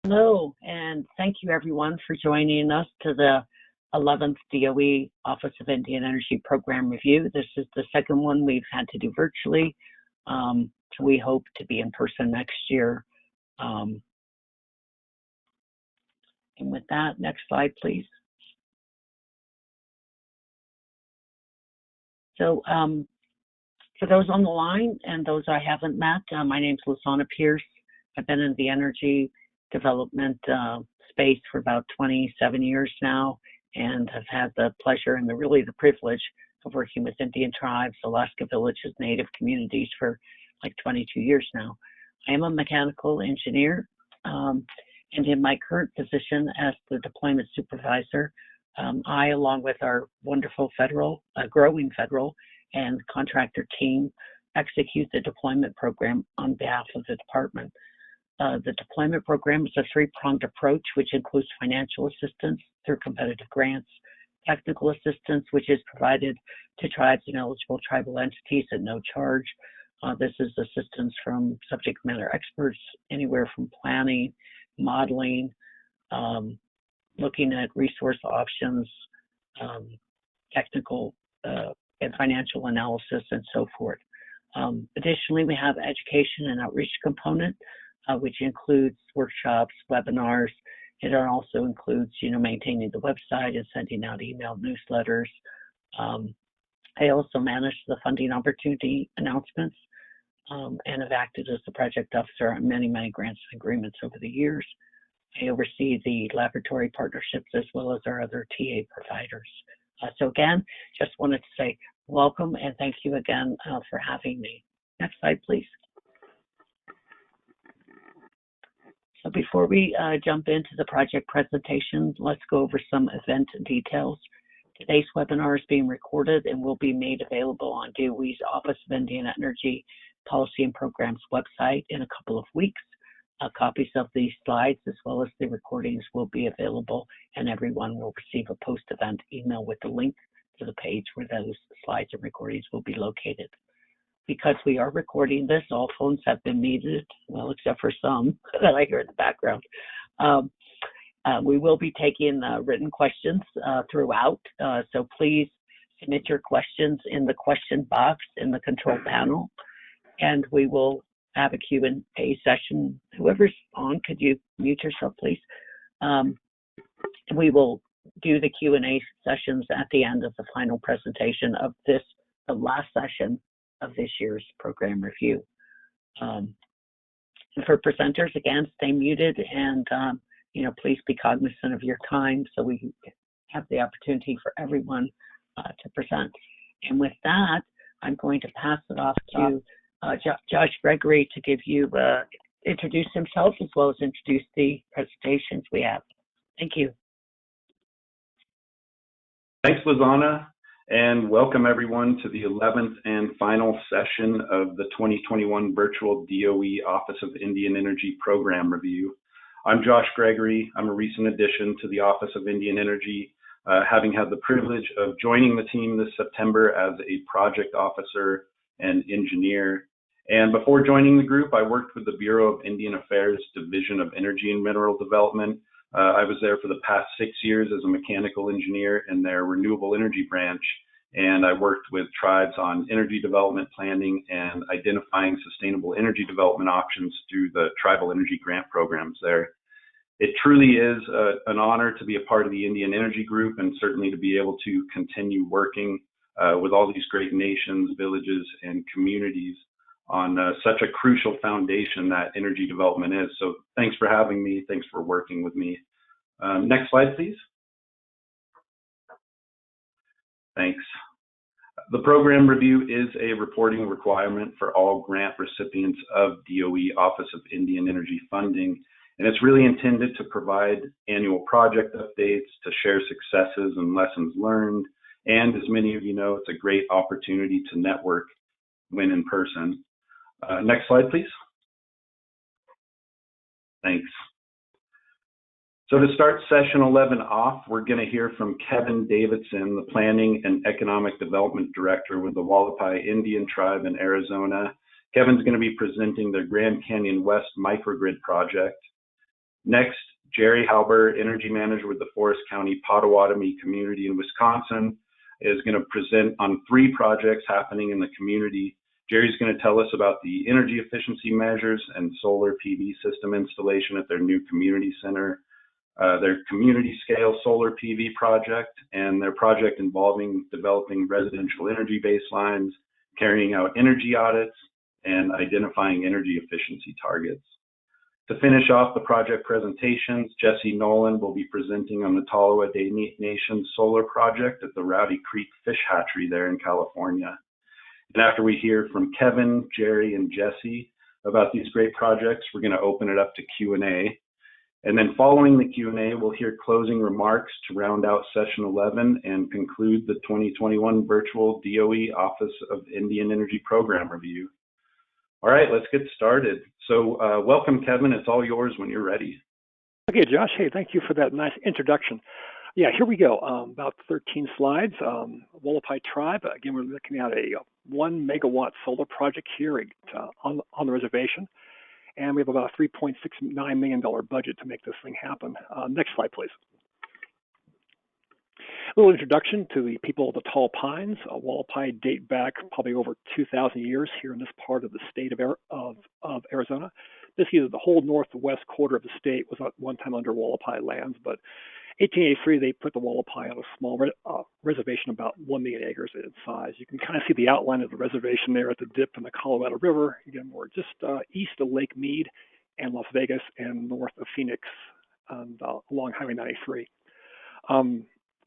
Hello, and thank you everyone for joining us to the 11th DOE Office of Indian Energy Program Review. This is the second one we've had to do virtually. So we hope to be in person next year. And with that, next slide, please. So for those on the line and those I haven't met, my name is Luiseno. I've been in the energy development space for about 27 years now, and have had the pleasure and really the privilege of working with Indian tribes, Alaska villages, Native communities for like 22 years now. I am a mechanical engineer, and in my current position as the deployment supervisor, I, along with our wonderful growing federal and contractor team, execute the deployment program on behalf of the department. The deployment program is a three-pronged approach, which includes financial assistance through competitive grants, technical assistance, which is provided to tribes and eligible tribal entities at no charge. This is assistance from subject matter experts, anywhere from planning, modeling, looking at resource options, technical and financial analysis, and so forth. Additionally, we have education and outreach component, which includes workshops, webinars. It also includes, maintaining the website and sending out email newsletters. I also manage the funding opportunity announcements and have acted as the project officer on many, many grants and agreements over the years. I oversee the laboratory partnerships as well as our other TA providers. So again, just wanted to say welcome and thank you again for having me. Next slide, please. So before we jump into the project presentation, let's go over some event details. Today's webinar is being recorded and will be made available on DOE's Office of Indian Energy Policy and Programs website in a couple of weeks. Copies of these slides as well as the recordings will be available, and everyone will receive a post-event email with the link to the page where those slides and recordings will be located. Because we are recording this, all phones have been muted, well, except for some that I hear in the background. We will be taking written questions throughout, so please submit your questions in the question box in the control panel, and we will have a Q&A session. Whoever's on, could you mute yourself, please? We will do the Q&A sessions at the end of the final presentation of the last session of this year's program review. And for presenters, again, stay muted and please be cognizant of your time so we have the opportunity for everyone to present. And with that, I'm going to pass it off to Josh Gregory to introduce himself as well as introduce the presentations we have. Thank you. Thanks, Luiseno. And welcome everyone to the 11th and final session of the 2021 Virtual DOE Office of Indian Energy Program Review. I'm Josh Gregory. I'm a recent addition to the Office of Indian Energy, having had the privilege of joining the team this September as a project officer and engineer. And before joining the group, I worked with the Bureau of Indian Affairs Division of Energy and Mineral Development. I was there for the past 6 years as a mechanical engineer in their renewable energy branch, and I worked with tribes on energy development planning and identifying sustainable energy development options through the tribal energy grant programs there. It truly is an honor to be a part of the Indian Energy Group, and certainly to be able to continue working with all these great nations, villages, and communities on such a crucial foundation that energy development is. So thanks for having me. Thanks for working with me. Next slide, please. Thanks. The program review is a reporting requirement for all grant recipients of DOE Office of Indian Energy funding, and it's really intended to provide annual project updates, to share successes and lessons learned, and as many of you know, it's a great opportunity to network when in person. Next slide, please. Thanks. So to start session 11 off, we're going to hear from Kevin Davidson, the Planning and Economic Development Director with the Hualapai Indian Tribe in Arizona. Kevin's going to be presenting the Grand Canyon West Microgrid project. Next, Jerry Halber, Energy Manager with the Forest County Pottawatomie community in Wisconsin, is going to present on 3 projects happening in the community. Jerry's going to tell us about the energy efficiency measures and solar PV system installation at their new community center, their community scale solar PV project, and their project involving developing residential energy baselines, carrying out energy audits, and identifying energy efficiency targets. To finish off the project presentations, Jesse Nolan will be presenting on the Talavadini Nation solar project at the Rowdy Creek Fish Hatchery there in California. And after we hear from Kevin, Jerry, and Jesse about these great projects, we're going to open it up to Q&A. And then following the Q&A, we'll hear closing remarks to round out session 11 and conclude the 2021 virtual DOE Office of Indian Energy Program Review. All right, let's get started. So welcome, Kevin. It's all yours when you're ready. Okay, Josh. Hey, thank you for that nice introduction. Yeah, here we go. About 13 slides. Hualapai Tribe. Again, we're looking at a 1 megawatt solar project here on the reservation. And we have about a $3.69 million budget to make this thing happen. Next slide, please. A little introduction to the people of the Tall Pines. Hualapai date back probably over 2,000 years here in this part of the state of Arizona. This is the whole northwest quarter of the state was at one time under Hualapai lands, but 1883 they put the Hualapai on a small reservation about 1 million acres in size. You can kind of see the outline of the reservation there at the dip in the Colorado River. Again, we're just east of Lake Mead and Las Vegas and north of Phoenix and along Highway 93.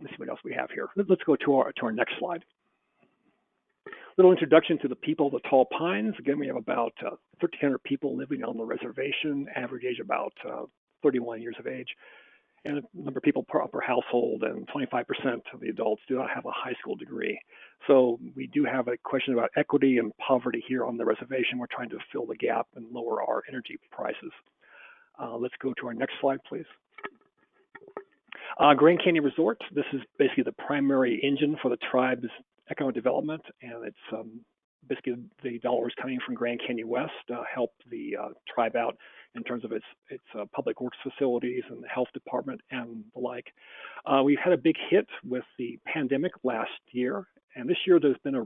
Let's see what else we have here. Let's go to our next slide. Little introduction to the people of the Tall Pines. Again, we have about 1,300 people living on the reservation, average age about 31 years of age, and a number of people per household, and 25% of the adults do not have a high school degree. So we do have a question about equity and poverty here on the reservation. We're trying to fill the gap and lower our energy prices. Let's go to our next slide, please. Grand Canyon Resort, this is basically the primary engine for the tribe's economic development, and it's basically the dollars coming from Grand Canyon West help the tribe out in terms of its public works facilities and the health department and the like. We've had a big hit with the pandemic last year, and this year there's been a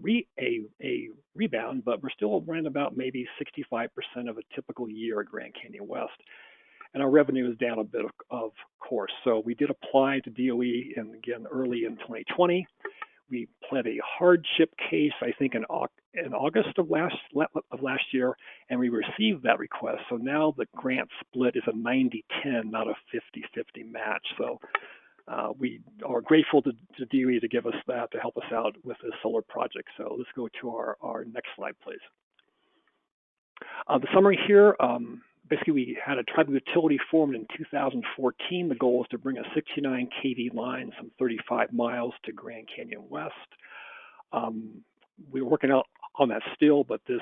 rebound, but we're still around about maybe 65% of a typical year at Grand Canyon West. And our revenue is down a bit, of course. So we did apply to DOE, and again, early in 2020. We pled a hardship case, I think, in August of last year, and we received that request. So now the grant split is a 90-10, not a 50-50 match. So we are grateful to DOE to give us that to help us out with this solar project. So let's go to our next slide, please. The summary here. Basically, we had a tribal utility formed in 2014. The goal is to bring a 69 kV line some 35 miles to Grand Canyon West. We're working out on that still, but this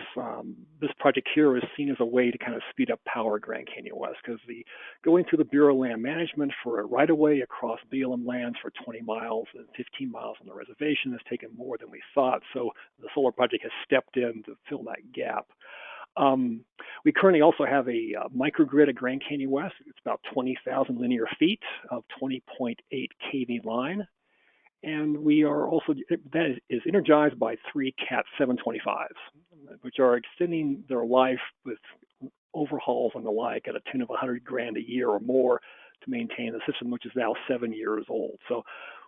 project here is seen as a way to kind of speed up power at Grand Canyon West, because going through the Bureau of Land Management for a right-of-way across BLM lands for 20 miles and 15 miles on the reservation has taken more than we thought. So the solar project has stepped in to fill that gap. We currently also have a microgrid at Grand Canyon West. It's about 20,000 linear feet of 20.8 kV line. And we are also, that is energized by 3 Cat 725s, which are extending their life with overhauls and the like at a tune of $100,000 a year or more to maintain the system, which is now 7 years old. So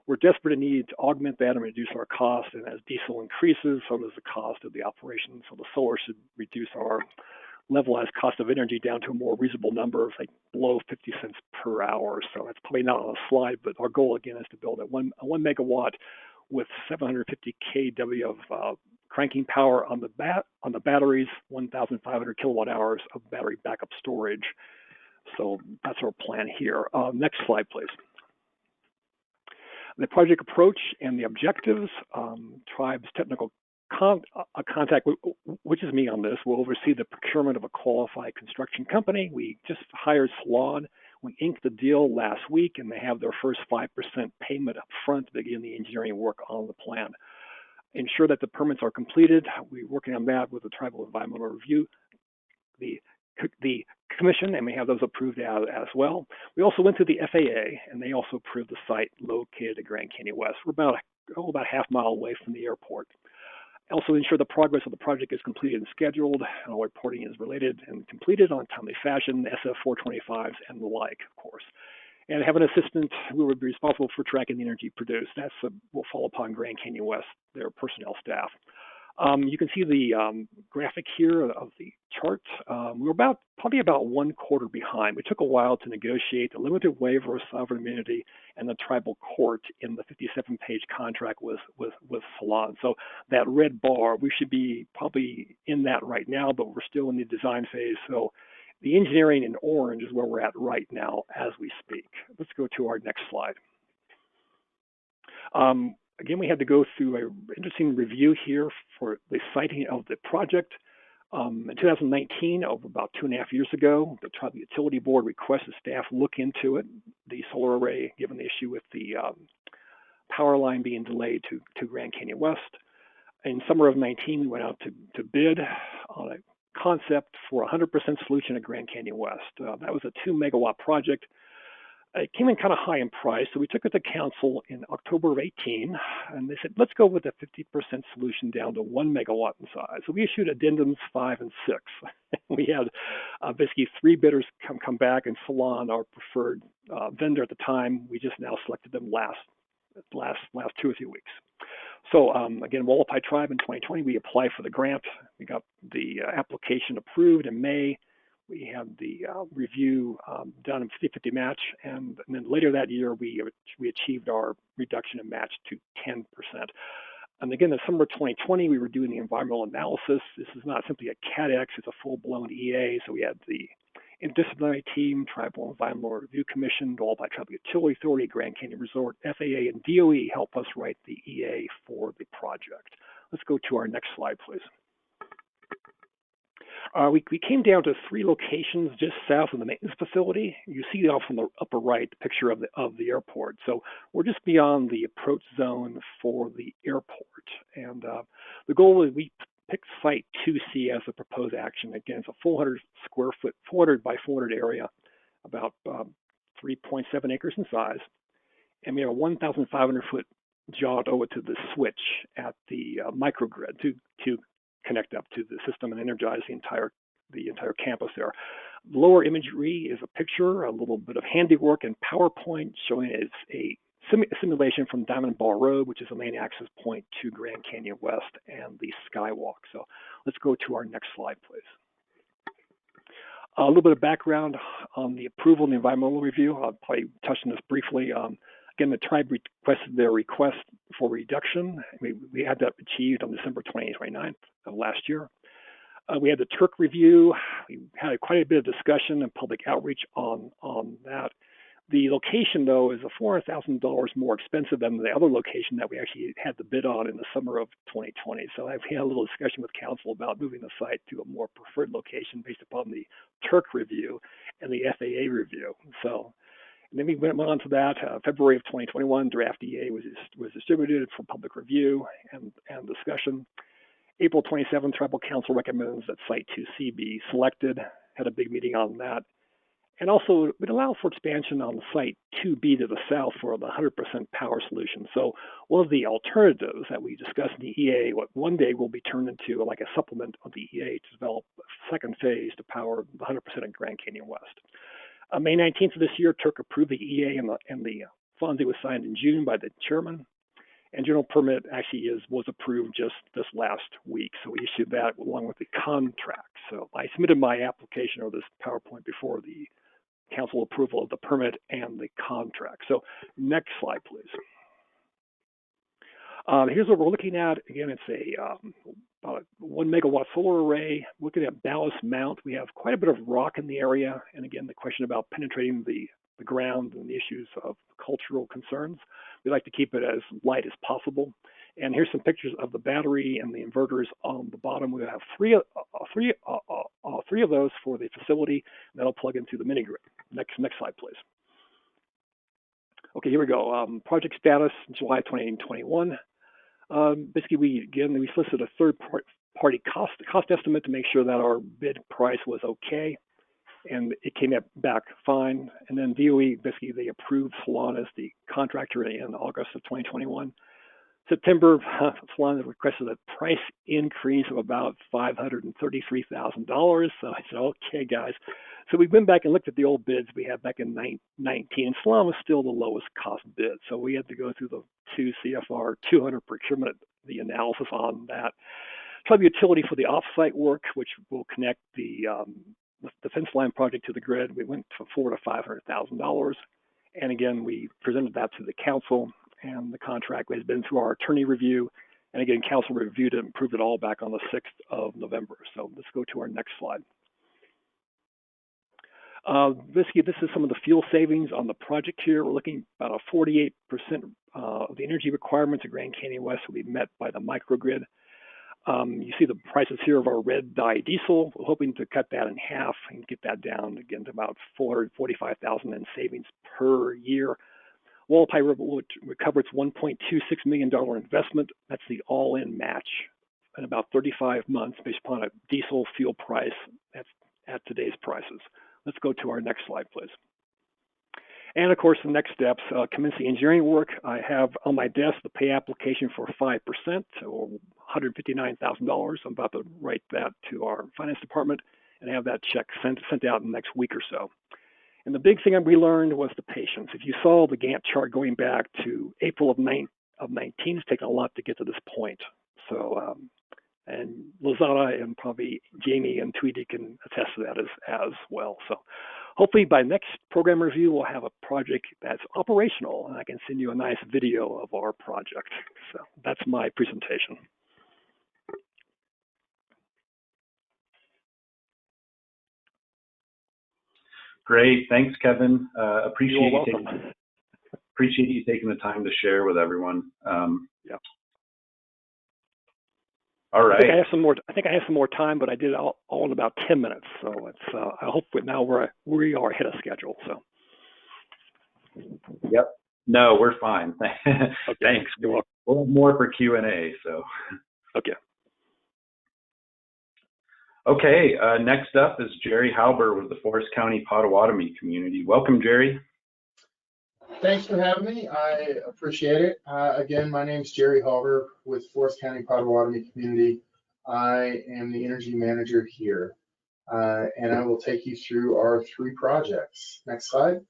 we're desperate in need to augment that and reduce our cost. And as diesel increases, so does the cost of the operation. So the solar should reduce our levelized cost of energy down to a more reasonable number of like below 50 cents per hour. So that's probably not on a slide, but our goal again is to build a one megawatt with 750 kW of cranking power on the batteries, 1,500 kilowatt hours of battery backup storage. So that's our plan here. Next slide, please. The project approach and the objectives, tribe's technical contact, which is me on this, will oversee the procurement of a qualified construction company. We just hired Salon. We inked the deal last week, and they have their first 5% payment up front to begin the engineering work on the plan. Ensure that the permits are completed. We're working on that with the Tribal Environmental Review. The the commission, and we have those approved as well. We also went to the FAA, and they also approved the site located at Grand Canyon West. We're about a half-mile away from the airport. Also ensure the progress of the project is completed and scheduled, and all reporting is related and completed on a timely fashion, SF-425s and the like, of course. And have an assistant who will be responsible for tracking the energy produced. That's will fall upon Grand Canyon West, their personnel staff. You can see the graphic here of the chart. We were probably about 1 quarter behind. We took a while to negotiate the limited waiver of sovereign immunity and the tribal court in the 57-page contract with Salon. So that red bar, we should be probably in that right now, but we're still in the design phase. So the engineering in orange is where we're at right now as we speak. Let's go to our next slide. Again, we had to go through an interesting review here for the siting of the project. In 2019, over about 2.5 years ago, the Tribal Utility Board requested staff look into it, the solar array, given the issue with the power line being delayed to Grand Canyon West. In summer of 19, we went out to bid on a concept for 100% solution at Grand Canyon West. That was a 2-megawatt project. It came in kind of high in price, so we took it to council in October of 18, and they said, let's go with a 50% solution down to 1 megawatt in size. So we issued addendums 5 and 6. We had basically 3 bidders come back, and Salon, our preferred vendor at the time, we just now selected them last 2 or 3 weeks. So again, Wallapai Tribe in 2020, we applied for the grant. We got the application approved in May. We had the review done in 50-50 match, and then later that year, we achieved our reduction in match to 10%. And again, in summer of 2020, we were doing the environmental analysis. This is not simply a CADX, it's a full-blown EA. So we had the interdisciplinary team, Tribal Environmental Review Commission, Wallapai Tribal Utility Authority, Grand Canyon Resort, FAA, and DOE help us write the EA for the project. Let's go to our next slide, please. We came down to 3 locations just south of the maintenance facility. You see off on the upper right the picture of the airport. So we're just beyond the approach zone for the airport. And the goal is we picked site 2C as a proposed action. Again, it's a 400 square foot, 400 by 400 area, about 3.7 acres in size. And we have a 1,500 foot jaunt over to the switch at the microgrid to connect up to the system and energize the entire campus there. Lower imagery is a picture, a little bit of handiwork and PowerPoint showing it's a simulation from Diamond Bar Road, which is the main access point to Grand Canyon West and the Skywalk. So let's go to our next slide, please. A little bit of background on the approval and the environmental review. I'll probably touch on this briefly. Again, the tribe requested their request for reduction. We had that achieved on December 29th of last year. We had the Turk review. We had quite a bit of discussion and public outreach on that. The location, though, is $400,000 more expensive than the other location that we actually had the bid on in the summer of 2020. So I've had a little discussion with council about moving the site to a more preferred location based upon the Turk review and the FAA review. So. And then we went on to that. February of 2021, draft EA was distributed for public review and discussion. April 27, Tribal Council recommends that Site 2C be selected, had a big meeting on that. And also, it allowed for expansion on Site 2B to the south for the 100% power solution. So one of the alternatives that we discussed in the EA, what one day will be turned into like a supplement of the EA to develop a second phase to power 100% of Grand Canyon West. May 19th of this year, Turk approved the EA and the funds. It was signed in June by the chairman. And general permit actually was approved just this last week. So we issued that along with the contract. So I submitted my application or this PowerPoint before the council approval of the permit and the contract. So next slide, please. Here's what we're looking at. Again, it's about a 1 megawatt solar array. Looking at ballast mount, we have quite a bit of rock in the area. And again, the question about penetrating the ground and the issues of cultural concerns. We like to keep it as light as possible. And here's some pictures of the battery and the inverters on the bottom. We have three of those for the facility. That'll plug into the mini grid. Next slide, please. Okay, here we go. Project status, July 2021. Basically, we solicited a party cost estimate to make sure that our bid price was okay, and it came back fine. And then DOE, basically, they approved Salon as the contractor in August of 2021. September, Salon requested a price increase of about $533,000. So I said, okay, guys. So we went back and looked at the old bids we had back in 2019, and Salon was still the lowest cost bid. So we had to go through the 2 CFR 200 procurement, the analysis on that. Tribe utility for the offsite work, which will connect the fence line project to the grid. We went to $400,000 to $500,000. And again, we presented that to the council, and the contract has been through our attorney review. And again, council reviewed it and approved it all back on the 6th of November. So let's go to our next slide. This is some of the fuel savings on the project here. We're looking at about a 48% of the energy requirements of Grand Canyon West will be met by the microgrid. You see the prices here of our red dye diesel. We're hoping to cut that in half and get that down again to about $445,000 in savings per year. Wallapai River will recover its $1.26 million investment. That's the all-in match in about 35 months based upon a diesel fuel price that's at today's prices. Let's go to our next slide, please. And of course, the next steps, commence the engineering work. I have on my desk the pay application for 5% or $159,000. I'm about to write that to our finance department and have that check sent out in the next week or so. And the big thing we learned was the patience. If you saw the Gantt chart going back to April of 19, it's taken a lot to get to this point. So, and Lozada and probably Jamie and Tweedy can attest to that as well. So hopefully by next program review, we'll have a project that's operational, and I can send you a nice video of our project. So that's my presentation. Great, thanks, Kevin. Appreciate you taking the time to share with everyone. Yeah. All right. I think I have some more time, but I did it all in about 10 minutes. So it's I hope now we are ahead of schedule. So. Yep. No, we're fine. Okay. Thanks. You're welcome. We'll have more for Q&A. So. Okay. Okay. Next up is Jerry Halber with the Forest County Pottawatomie community. Welcome, Jerry. Thanks for having me. I appreciate it. Again, my name is Jerry Halber with Forest County Pottawatomie community. I am the energy manager here, and I will take you through our 3 projects. Next slide.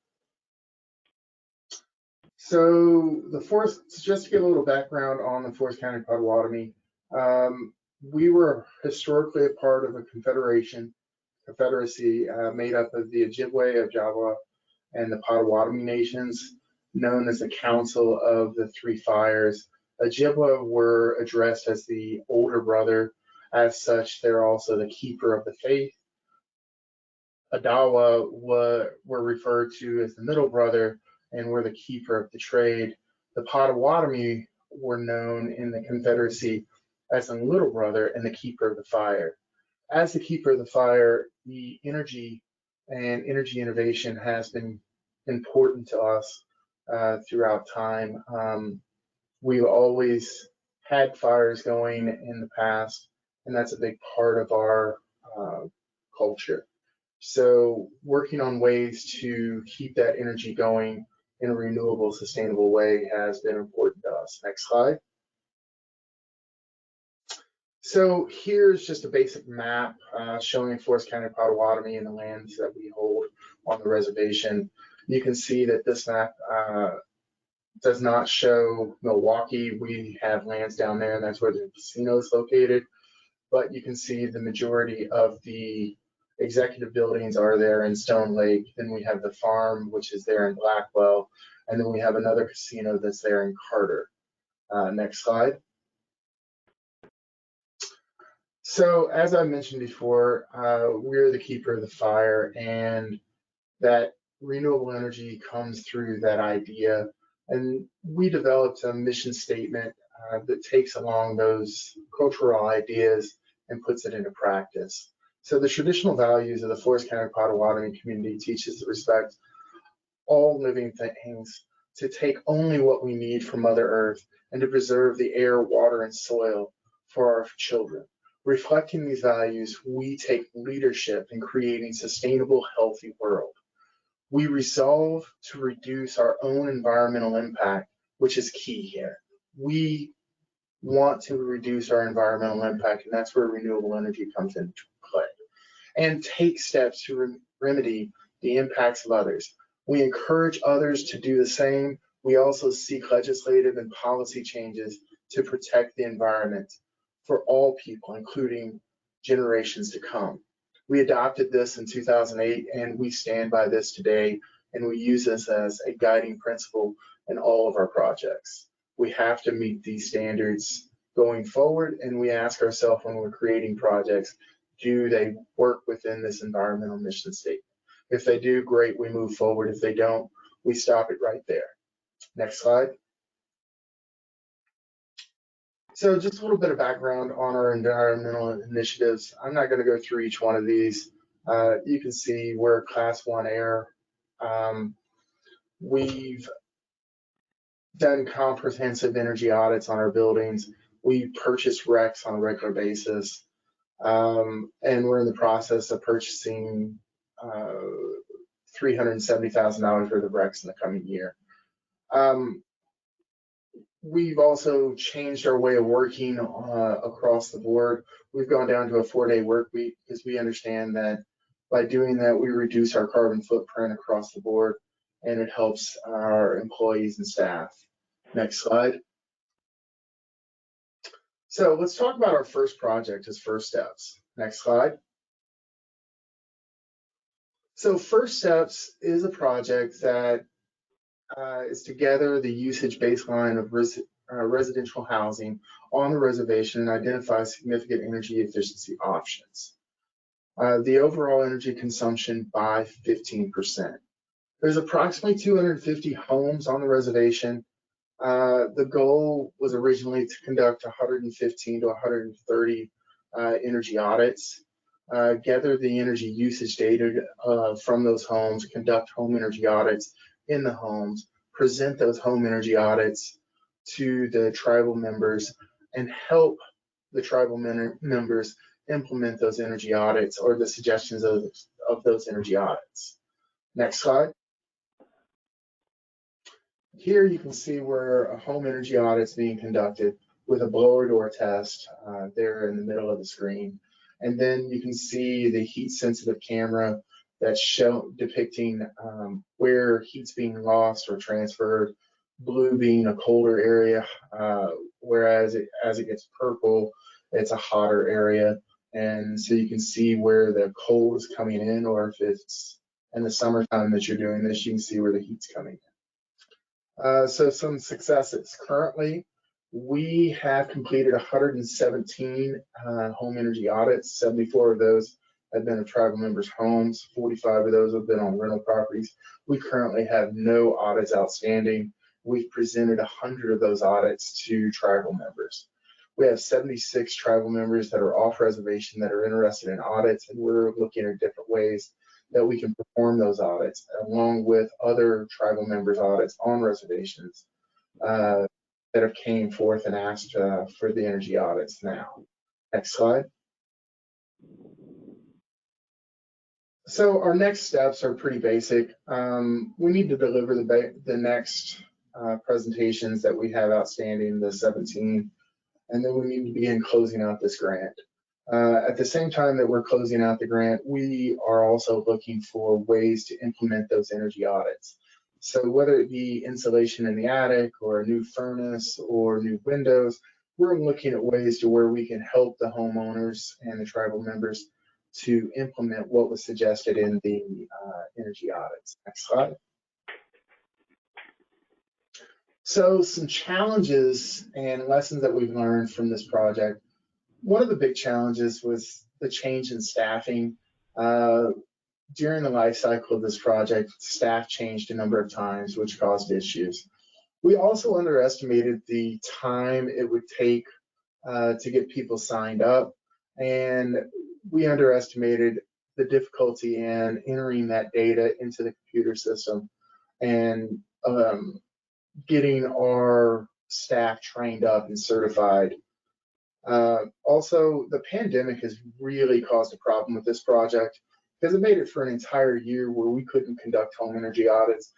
So just to give a little background on the Forest County Pottawatomie, we were historically a part of a confederacy made up of the Ojibwe, Ojibwa, and the Pottawatomie nations, known as the Council of the Three Fires. Ojibwa were addressed as the older brother. As such, they're also the keeper of the faith. Adawa were referred to as the middle brother and were the keeper of the trade. The Pottawatomie were known in the Confederacy as the little brother and the keeper of the fire. As the keeper of the fire, the energy and energy innovation has been important to us throughout time. We've always had fires going in the past, and that's a big part of our culture. So working on ways to keep that energy going in a renewable, sustainable way has been important to us. Next slide. So here's just a basic map showing Forest County Pottawatomie and the lands that we hold on the reservation. You can see that this map does not show Milwaukee. We have lands down there, and that's where the casino is located. But you can see the majority of the executive buildings are there in Stone Lake. Then we have the farm, which is there in Blackwell. And then we have another casino that's there in Carter. Next slide. So as I mentioned before, we're the keeper of the fire, and that renewable energy comes through that idea. And we developed a mission statement that takes along those cultural ideas and puts it into practice. So the traditional values of the Forest County Pottawatomie community teaches to respect all living things, to take only what we need from Mother Earth, and to preserve the air, water, and soil for our children. Reflecting these values, we take leadership in creating a sustainable, healthy world. We resolve to reduce our own environmental impact, which is key here. We want to reduce our environmental impact, and that's where renewable energy comes into play. And take steps to remedy the impacts of others. We encourage others to do the same. We also seek legislative and policy changes to protect the environment for all people, including generations to come. We adopted this in 2008, and we stand by this today, and we use this as a guiding principle in all of our projects. We have to meet these standards going forward, and we ask ourselves when we're creating projects, do they work within this environmental mission statement? If they do, great, we move forward. If they don't, we stop it right there. Next slide. So just a little bit of background on our environmental initiatives. I'm not going to go through each one of these. You can see we're Class 1 air. We've done comprehensive energy audits on our buildings. We purchase RECs on a regular basis. And we're in the process of purchasing $370,000 worth of RECs in the coming year. We've also changed our way of working across the board. We've gone down to a 4-day work week because we understand that by doing that, we reduce our carbon footprint across the board, and it helps our employees and staff. Next slide. So let's talk about our first project as First Steps. Next slide. So First Steps is a project that is to gather the usage baseline of residential housing on the reservation and identify significant energy efficiency options. The overall energy consumption by 15%. There's approximately 250 homes on the reservation. The goal was originally to conduct 115 to 130 energy audits, gather the energy usage data from those homes, conduct home energy audits in the homes, present those home energy audits to the tribal members, and help the tribal members implement those energy audits or the suggestions of those energy audits. Next slide. Here you can see where a home energy audit is being conducted with a blower door test there in the middle of the screen. And then you can see the heat sensitive camera that's depicting where heat's being lost or transferred, blue being a colder area, whereas as it gets purple, it's a hotter area. And so you can see where the cold is coming in, or if it's in the summertime that you're doing this, you can see where the heat's coming in. So some successes. Currently, we have completed 117 home energy audits. 74 of those have been of tribal members' homes. 45 of those have been on rental properties. We currently have no audits outstanding. We've presented 100 of those audits to tribal members. We have 76 tribal members that are off reservation that are interested in audits, and we're looking at different ways that we can perform those audits, along with other tribal members' audits on reservations that have came forth and asked for the energy audits now. Next slide. So our next steps are pretty basic. We need to deliver the next presentations that we have outstanding, the 17, and then we need to begin closing out this grant. At the same time that we're closing out the grant, we are also looking for ways to implement those energy audits. So whether it be insulation in the attic or a new furnace or new windows, we're looking at ways to where we can help the homeowners and the tribal members to implement what was suggested in the energy audits. Next slide. So some challenges and lessons that we've learned from this project. One of the big challenges was the change in staffing. During the life cycle of this project, staff changed a number of times, which caused issues. We also underestimated the time it would take to get people signed up, and we underestimated the difficulty in entering that data into the computer system and getting our staff trained up and certified Also, the pandemic has really caused a problem with this project because it made it for an entire year where we couldn't conduct home energy audits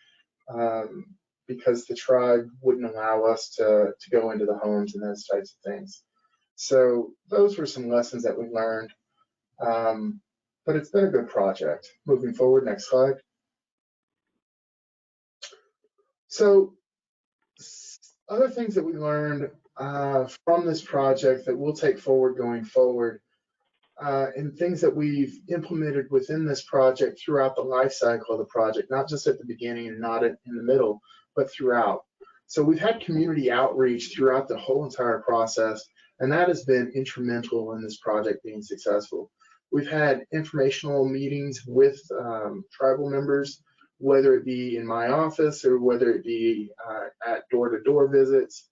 because the tribe wouldn't allow us to go into the homes and those types of things. So those were some lessons that we learned, but it's been a good project. Moving forward, next slide. So other things that we learned from this project that we'll take forward going forward, and things that we've implemented within this project throughout the life cycle of the project, not just at the beginning and not in the middle, but throughout. So we've had community outreach throughout the whole entire process, and that has been instrumental in this project being successful. We've had informational meetings with tribal members, whether it be in my office or whether it be at door-to-door visits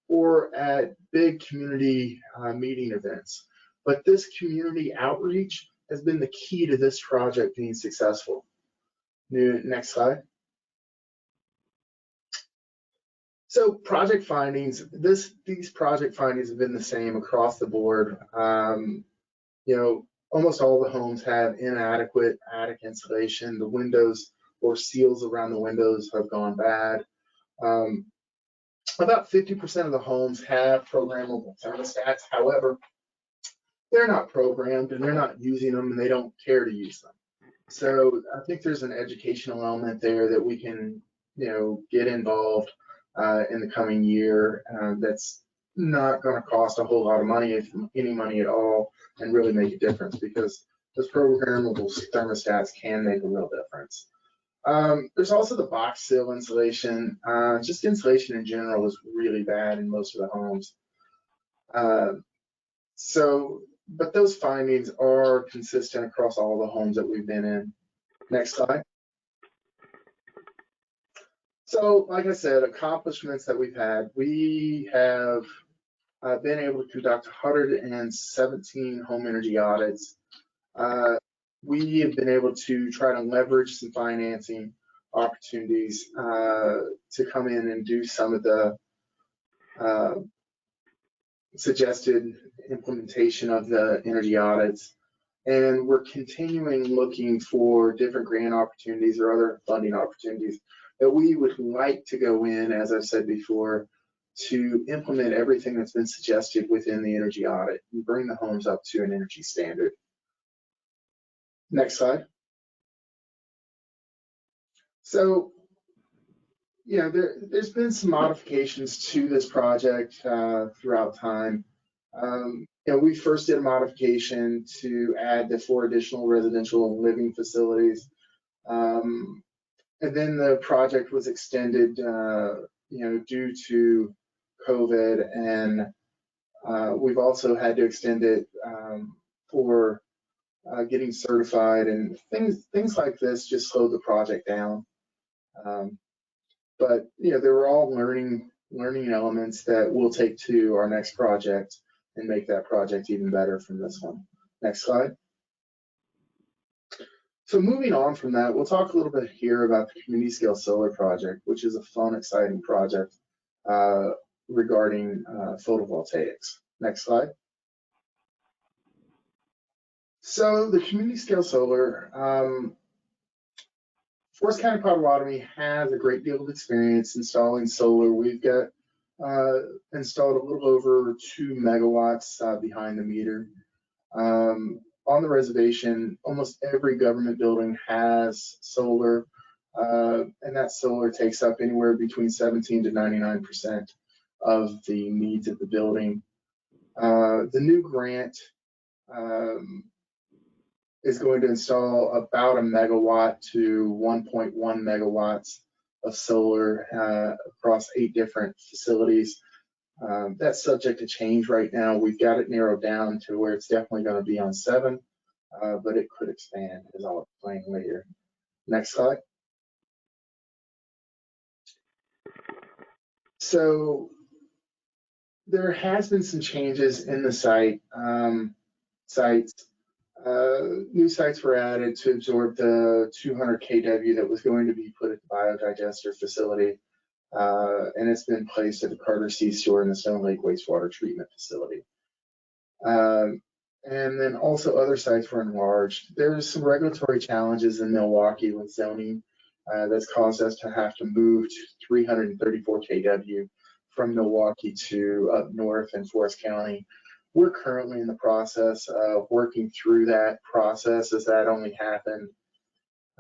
or at big community meeting events. But this community outreach has been the key to this project being successful. Next slide. So project findings, these project findings have been the same across the board. You know, almost all the homes have inadequate attic insulation. The windows or seals around the windows have gone bad. About 50% of the homes have programmable thermostats. However, they're not programmed and they're not using them and they don't care to use them. So I think there's an educational element there that we can, you know, get involved in the coming year. That's not going to cost a whole lot of money, if any money at all, and really make a difference, because those programmable thermostats can make a real difference. There's also the box sill insulation. Just insulation in general is really bad in most of the homes. But those findings are consistent across all the homes that we've been in. Next slide. So, like I said, accomplishments that we've had. We have been able to conduct 117 home energy audits. We have been able to try to leverage some financing opportunities to come in and do some of the suggested implementation of the energy audits. And we're continuing looking for different grant opportunities or other funding opportunities that we would like to go in, as I've said before, to implement everything that's been suggested within the energy audit and bring the homes up to an energy standard. Next slide. So, you know, there's been some modifications to this project throughout time. You know, we first did a modification to add the 4 additional residential living facilities. And then the project was extended, you know, due to COVID, and we've also had to extend it for getting certified, and things like this just slowed the project down. But you know, they were all learning elements that we'll take to our next project and make that project even better from this one. Next slide. So moving on from that, we'll talk a little bit here about the community scale solar project, which is a fun, exciting project regarding photovoltaics. Next slide. So the community scale solar, Forest County Pottawatomie has a great deal of experience installing solar. We've got installed a little over 2 megawatts behind the meter. On the reservation, almost every government building has solar, and that solar takes up anywhere between 17 to 99% of the needs of the building. The new grant is going to install about 1 megawatt to 1.1 megawatts of solar across 8 different facilities. That's subject to change right now. We've got it narrowed down to where it's definitely going to be on 7, but it could expand, as I'll explain later. Next slide. So there has been some changes in the sites. New sites were added to absorb the 200 kW that was going to be put at the biodigester facility. and it's been placed at the Carter C store in the Stone Lake Wastewater Treatment Facility. And then also other sites were enlarged. There's some regulatory challenges in Milwaukee with zoning that's caused us to have to move to 334 kW from Milwaukee to up north in Forest County. We're currently in the process of working through that process, as that only happened,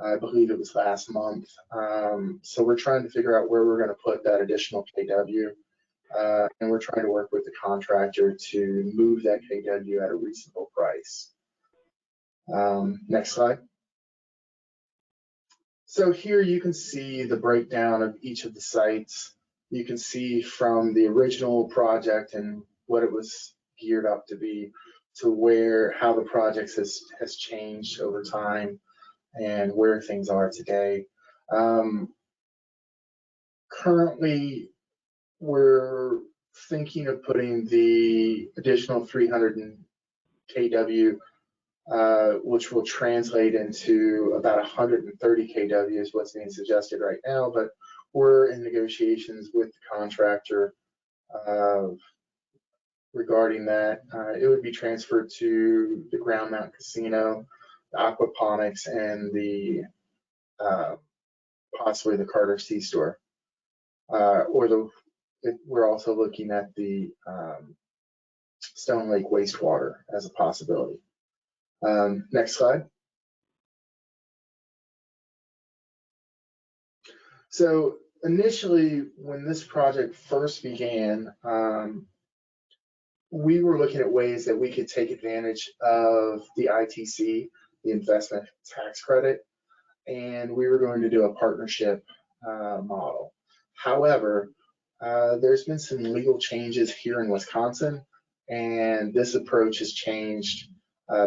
I believe it was last month. So we're trying to figure out where we're going to put that additional kW. And we're trying to work with the contractor to move that kW at a reasonable price. Next slide. So here you can see the breakdown of each of the sites. You can see from the original project and what it was geared up to be to how the project has changed over time and where things are today. Currently, we're thinking of putting the additional 300 kW, which will translate into about 130 kW is what's being suggested right now, but we're in negotiations with the contractor regarding that. It would be transferred to the ground mount casino, the aquaponics, and the possibly the Carter C store, we're also looking at the Stone Lake wastewater as a possibility. Next slide. So initially, when this project first began, we were looking at ways that we could take advantage of the ITC, the investment tax credit, and we were going to do a partnership model. However, there's been some legal changes here in Wisconsin, and this approach has changed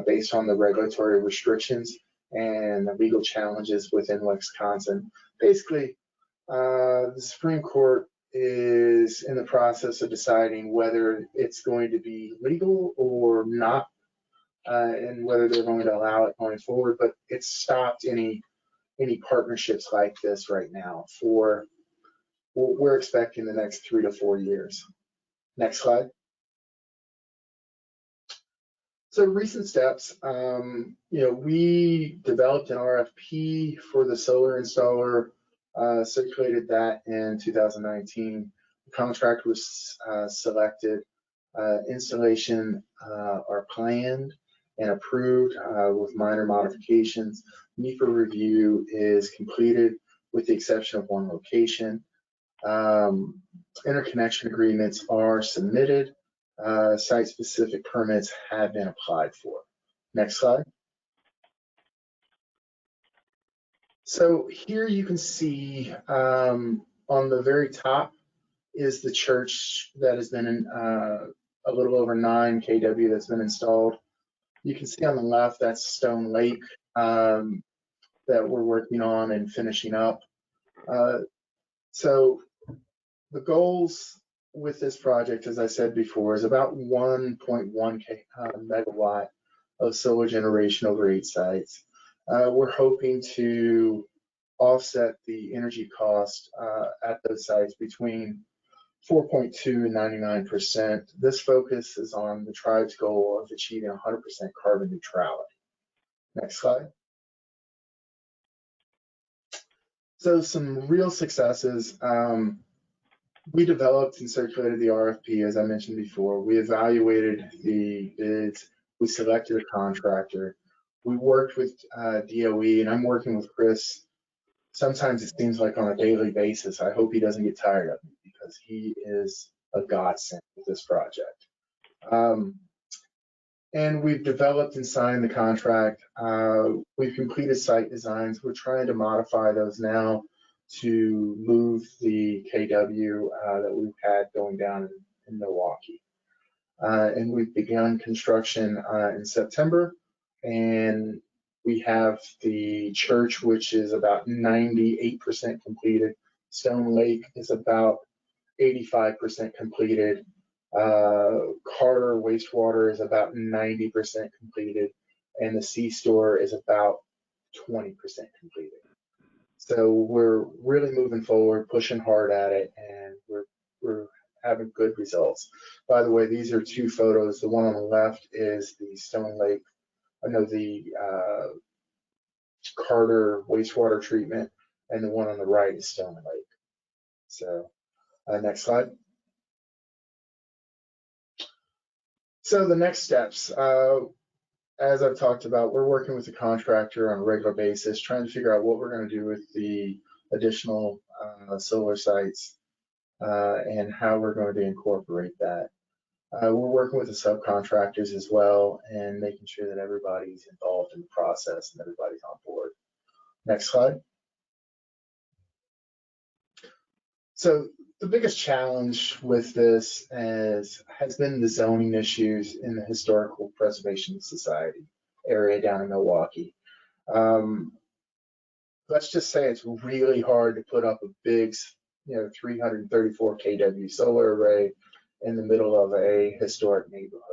based on the regulatory restrictions and the legal challenges within Wisconsin. Basically, the Supreme Court is in the process of deciding whether it's going to be legal or not, and whether they're going to allow it going forward. But it's stopped any partnerships like this right now for what we're expecting the next 3 to 4 years. Next slide. So recent steps, we developed an RFP for the solar installer, circulated that in 2019. The contract was selected. Installation are planned and approved with minor modifications. NEPA review is completed with the exception of one location. Interconnection agreements are submitted. Site-specific permits have been applied for. Next slide. So here you can see on the very top is the church that has been a little over 9 kW that's been installed. You can see on the left that's Stone Lake that we're working on and finishing up. So the goals with this project, as I said before, is about 1.1 megawatt of solar generation over 8 sites. We're hoping to offset the energy cost at those sites between 4.2 and 99%. This focus is on the tribe's goal of achieving 100% carbon neutrality. Next slide. So some real successes. We developed and circulated the RFP, as I mentioned before. We evaluated the bids. We selected a contractor. We worked with DOE, and I'm working with Chris. Sometimes it seems like on a daily basis. I hope he doesn't get tired of me because he is a godsend with this project. And we've developed and signed the contract. We've completed site designs. We're trying to modify those now to move the KW that we've had going down in Milwaukee. And we've begun construction in September, and we have the church, which is about 98% completed. Stone Lake is about 85% completed. Carter wastewater is about 90% completed, and the C store is about 20% completed. So we're really moving forward, pushing hard at it, and we're having good results. By the way, these are two photos. The one on the left is the Stone Lake, the Carter wastewater treatment, and the one on the right is Stone Lake. So next slide. So the next steps, as I've talked about, we're working with the contractor on a regular basis, trying to figure out what we're going to do with the additional solar sites and how we're going to incorporate that. We're working with the subcontractors as well and making sure that everybody's involved in the process and everybody's on board. Next slide. So the biggest challenge with this has been the zoning issues in the Historical Preservation Society area down in Milwaukee. Let's just say it's really hard to put up a big, 334 kW solar array in the middle of a historic neighborhood.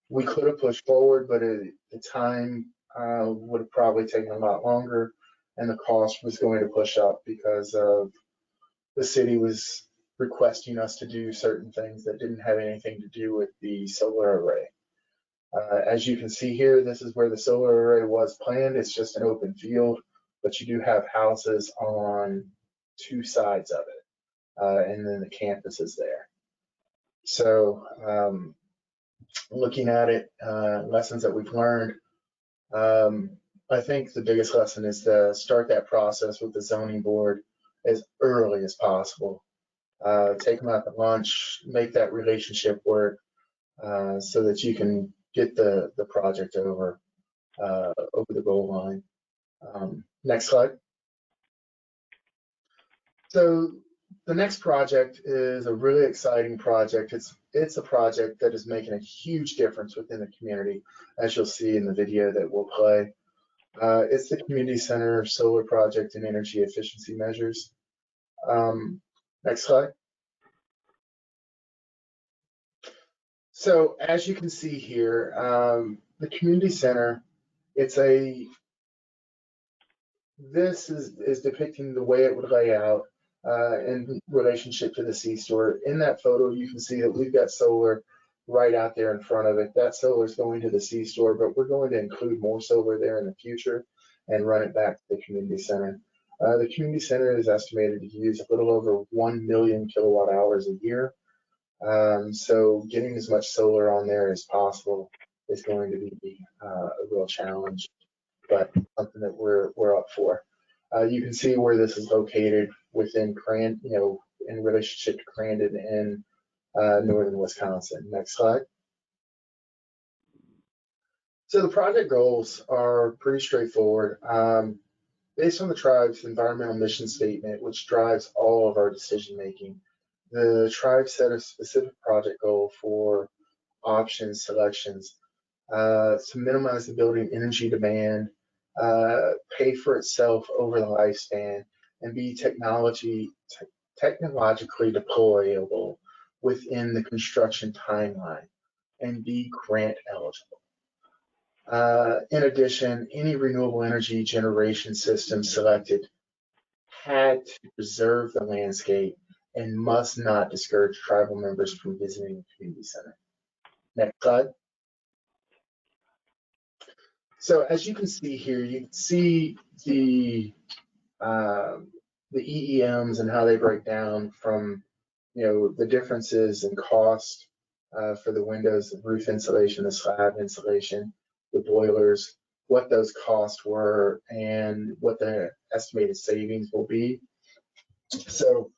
We could have pushed forward, but the time would have probably taken a lot longer, and the cost was going to push up because of the city was requesting us to do certain things that didn't have anything to do with the solar array. As you can see here, this is where the solar array was planned. It's just an open field, but you do have houses on two sides of it, and then the campus is there. So looking at it, lessons that we've learned, I think the biggest lesson is to start that process with the zoning board as early as possible. Take them out to lunch, make that relationship work so that you can get the project over the goal line. Next slide. So the next project is a really exciting project. It's a project that is making a huge difference within the community, as you'll see in the video that we'll play. It's the Community Center Solar Project and Energy Efficiency Measures. Next slide. So as you can see here, the Community Center, this is depicting the way it would lay out in relationship to the C-store. In that photo, you can see that we've got solar right out there in front of it. That solar is going to the C-store, but we're going to include more solar there in the future and run it back to the community center. The community center is estimated to use a little over 1 million kilowatt hours a year. So getting as much solar on there as possible is going to be a real challenge, but something that we're up for. You can see where this is located within in relationship to Crandon in northern Wisconsin. Next slide. So the project goals are pretty straightforward. Based on the tribe's environmental mission statement, which drives all of our decision making, the tribe set a specific project goal for option selections to minimize the building energy demand, pay for itself over the lifespan, and be technologically deployable within the construction timeline, and be grant eligible. In addition, any renewable energy generation system selected had to preserve the landscape and must not discourage tribal members from visiting the community center. Next slide. So as you can see here, you can see the EEMs and how they break down from the differences in cost for the windows, the roof insulation, the slab insulation, the boilers, what those costs were, and what the estimated savings will be. So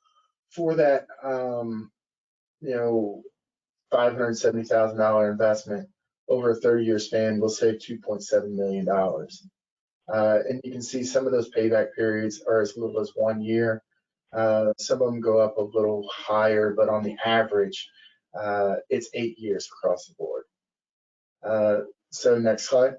for that, $570,000 investment over a 30-year span, we'll save $2.7 million. And you can see some of those payback periods are as little as 1 year. Some of them go up a little higher, but on the average, it's 8 years across the board. So next slide.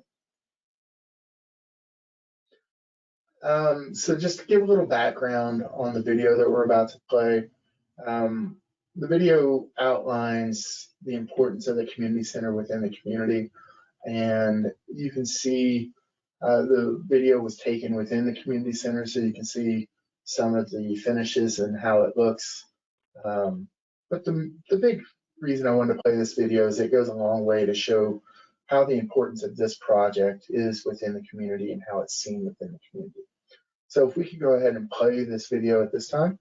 So just to give a little background on the video that we're about to play, the video outlines the importance of the community center within the community, and you can see The video was taken within the community center, so you can see some of the finishes and how it looks. But the big reason I wanted to play this video is it goes a long way to show how the importance of this project is within the community and how it's seen within the community. So if we could go ahead and play this video at this time.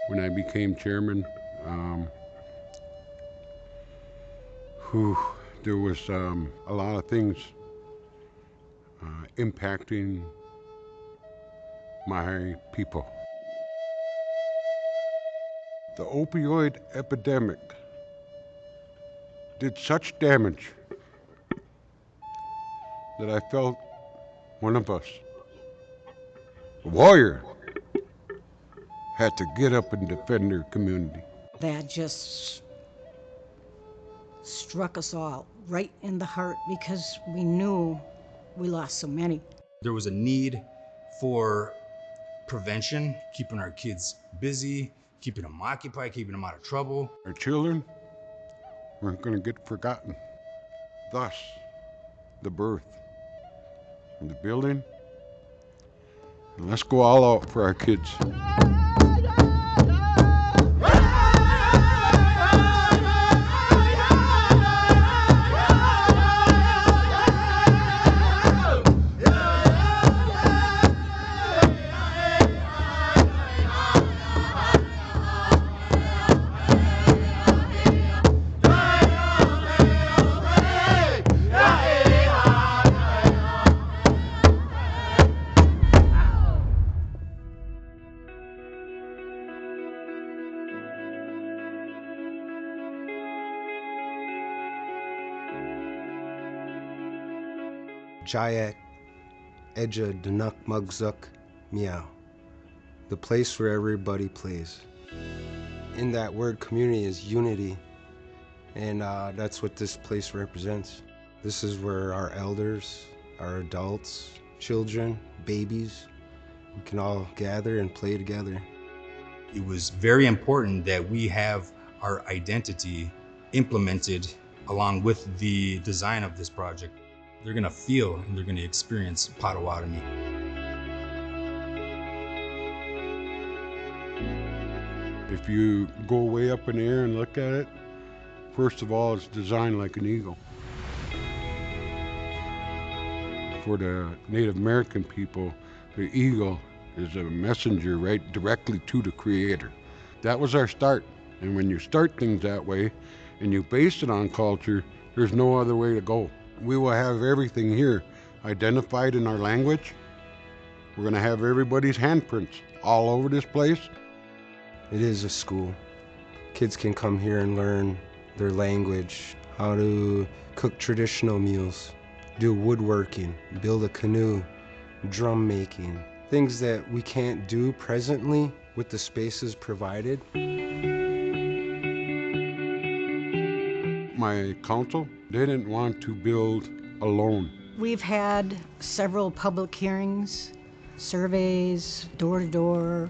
When I became chairman, there was a lot of things impacting my people. The opioid epidemic did such damage that I felt one of us, a warrior, had to get up and defend their community. That just struck us all right in the heart because we knew we lost so many. There was a need for prevention, keeping our kids busy, keeping them occupied, keeping them out of trouble. Our children weren't going to get forgotten. Thus, the birth and the building. And let's go all out for our kids. Jayak, Eja, Danuk, Mugzuk, Meow. The place where everybody plays. In that word, community is unity, and that's what this place represents. This is where our elders, our adults, children, babies, we can all gather and play together. It was very important that we have our identity implemented along with the design of this project. They're gonna feel and they're gonna experience Pottawatomie. If you go way up in the air and look at it, first of all, it's designed like an eagle. For the Native American people, the eagle is a messenger right directly to the Creator. That was our start. And when you start things that way and you base it on culture, there's no other way to go. We will have everything here identified in our language. We're going to have everybody's handprints all over this place. It is a school. Kids can come here and learn their language, how to cook traditional meals, do woodworking, build a canoe, drum making, things that we can't do presently with the spaces provided. My council didn't want to build alone. We've had several public hearings, surveys, door-to-door,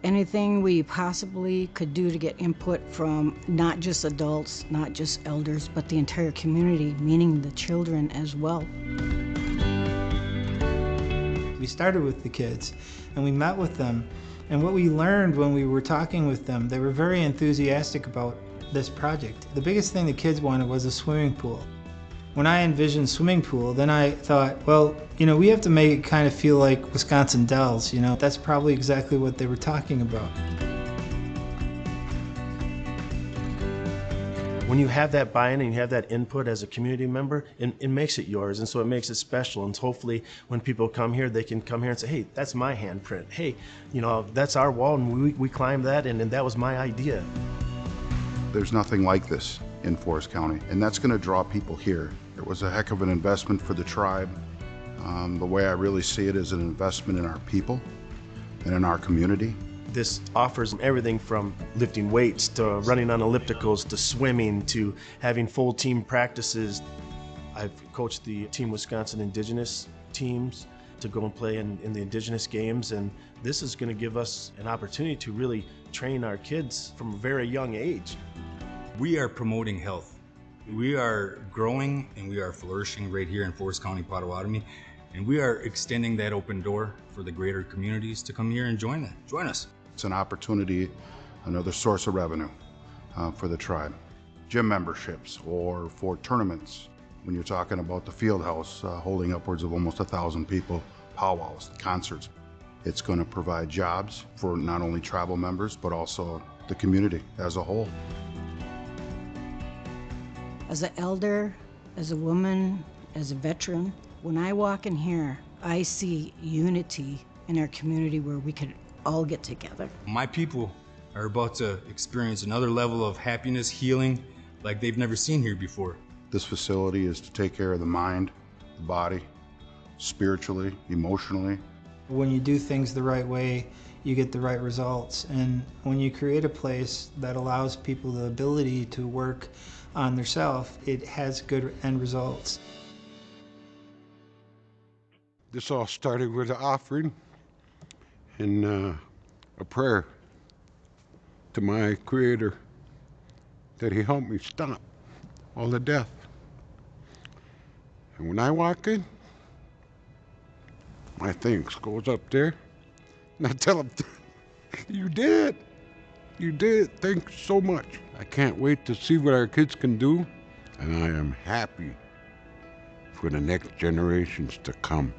anything we possibly could do to get input from not just adults, not just elders, but the entire community, meaning the children as well. We started with the kids and we met with them, and what we learned when we were talking with them, they were very enthusiastic about this project. The biggest thing the kids wanted was a swimming pool. When I envisioned swimming pool, then I thought, well, we have to make it kind of feel like Wisconsin Dells, That's probably exactly what they were talking about. When you have that buy-in and you have that input as a community member, it makes it yours, and so it makes it special. And hopefully when people come here, they can come here and say, hey, that's my handprint. Hey, that's our wall, and we climbed that, and that was my idea. There's nothing like this in Forest County, and that's going to draw people here. It was a heck of an investment for the tribe. The way I really see it is an investment in our people and in our community. This offers everything from lifting weights to running on ellipticals to swimming to having full team practices. I've coached the Team Wisconsin Indigenous teams to go and play in the Indigenous games, and this is going to give us an opportunity to really train our kids from a very young age. We are promoting health. We are growing and we are flourishing right here in Forest County, Pottawatomie, and we are extending that open door for the greater communities to come here and join us. It's an opportunity, another source of revenue for the tribe. Gym memberships or for tournaments. When you're talking about the field house holding upwards of almost 1,000 people, powwows, concerts. It's going to provide jobs for not only tribal members, but also the community as a whole. As an elder, as a woman, as a veteran, when I walk in here, I see unity in our community where we could all get together. My people are about to experience another level of happiness, healing, like they've never seen here before. This facility is to take care of the mind, the body, spiritually, emotionally. When you do things the right way, you get the right results. And when you create a place that allows people the ability to work on themselves, it has good end results. This all started with an offering and a prayer to my Creator that He helped me stop all the death. And when I walk in, my thanks goes up there, and I tell Him, you did, thanks so much. I can't wait to see what our kids can do, and I am happy for the next generations to come.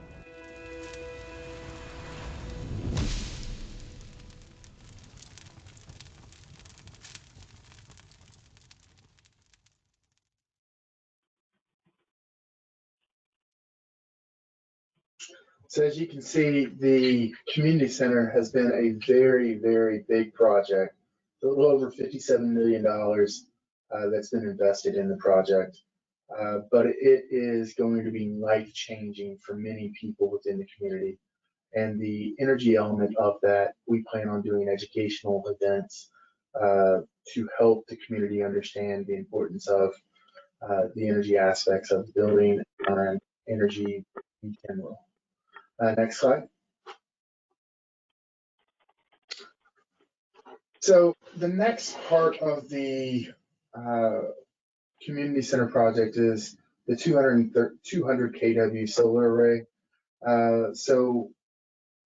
So as you can see, the community center has been a very, very big project. A little over $57 million that's been invested in the project. But it is going to be life-changing for many people within the community. And the energy element of that, we plan on doing educational events to help the community understand the importance of the energy aspects of the building and energy in general. Next slide. So the next part of the community center project is the 200 kW solar array. So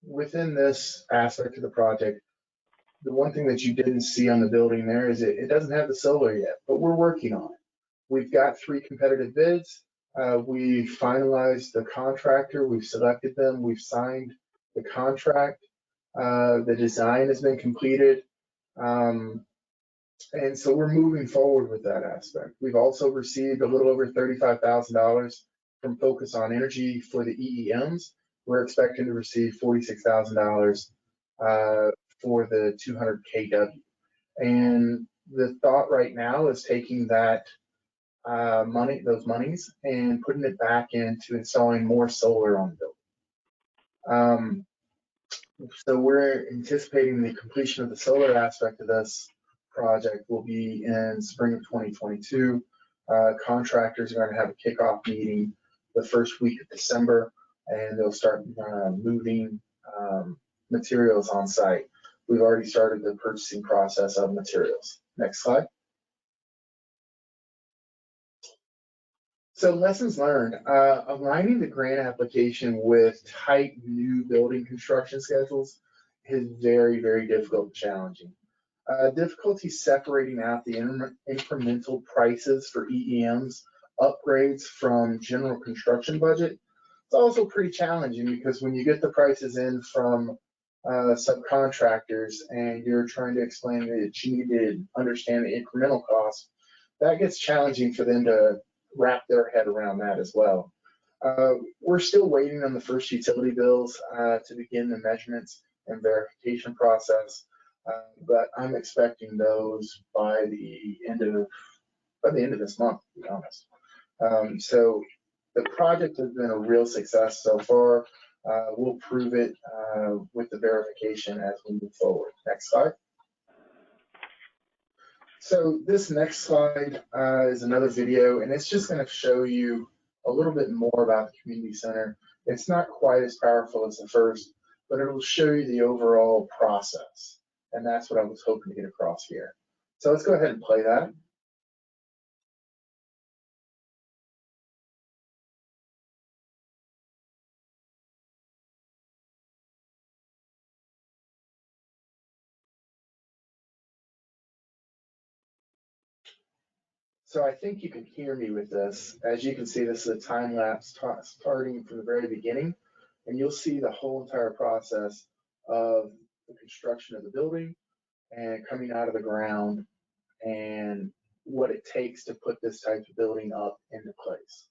within this aspect of the project, the one thing that you didn't see on the building there is it doesn't have the solar yet, but we're working on it. We've got 3 competitive bids. We finalized the contractor. We've selected them. We've signed the contract. The design has been completed. And so we're moving forward with that aspect. We've also received a little over $35,000 from Focus on Energy for the EEMs. We're expecting to receive $46,000 for the 200 kW. And the thought right now is taking that those monies, and putting it back into installing more solar on the building. So we're anticipating the completion of the solar aspect of this project will be in spring of 2022. Contractors are going to have a kickoff meeting the first week of December, and they'll start moving materials on site. We've already started the purchasing process of materials. Next slide. So lessons learned, aligning the grant application with tight new building construction schedules is very, very difficult and challenging. Difficulty separating out the incremental prices for EEMs upgrades from general construction budget. It's also pretty challenging because when you get the prices in from subcontractors and you're trying to explain that you need to understand the incremental cost, that gets challenging for them to wrap their head around that as well. We're still waiting on the first utility bills to begin the measurements and verification process, but I'm expecting those by the end of this month, to be honest. So the project has been a real success so far. we'll prove it with the verification as we move forward. Next slide. So this next slide is another video, and it's just going to show you a little bit more about the community center. It's not quite as powerful as the first, but it will show you the overall process. And that's what I was hoping to get across here. So let's go ahead and play that. So I think you can hear me with this. As you can see, this is a time lapse starting from the very beginning, and you'll see the whole entire process of the construction of the building and coming out of the ground and what it takes to put this type of building up into place.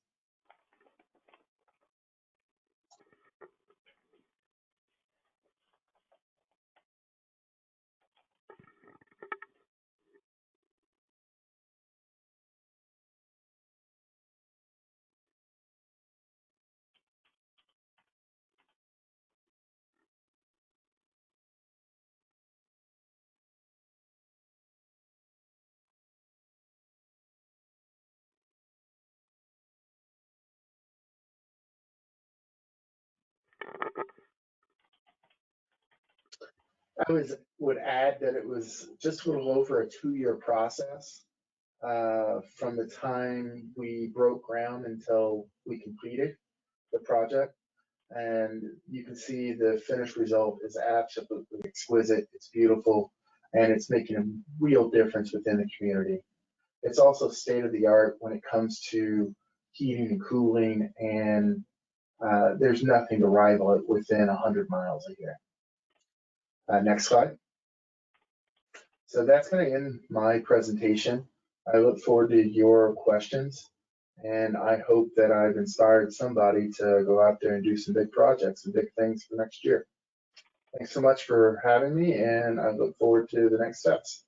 Would add that it was just a little over a 2-year process from the time we broke ground until we completed the project. And you can see the finished result is absolutely exquisite. It's beautiful, and it's making a real difference within the community. It's also state of the art when it comes to heating and cooling, and there's nothing to rival it within 100 miles of here. Next slide. So that's going to end my presentation. I look forward to your questions, and I hope that I've inspired somebody to go out there and do some big projects and big things for next year. Thanks so much for having me, and I look forward to the next steps.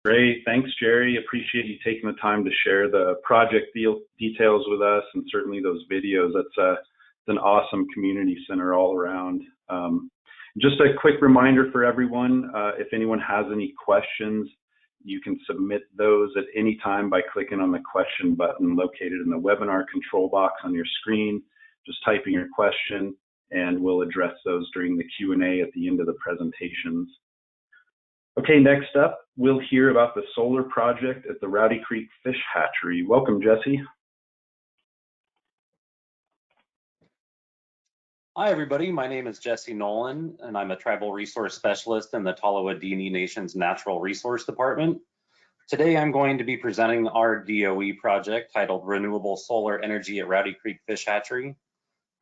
Great, thanks, Jerry. Appreciate you taking the time to share the project details with us, and certainly those videos. It's an awesome community center all around. Just a quick reminder for everyone, if anyone has any questions, you can submit those at any time by clicking on the question button located in the webinar control box on your screen. Just typing your question, and we'll address those during the Q&A at the end of the presentations. Okay, next up, we'll hear about the solar project at the Rowdy Creek Fish Hatchery. Welcome, Jesse. Hi, everybody. My name is Jesse Nolan, and I'm a tribal resource specialist in the Talavadini Nation's Natural Resource Department. Today, I'm going to be presenting our DOE project titled Renewable Solar Energy at Rowdy Creek Fish Hatchery.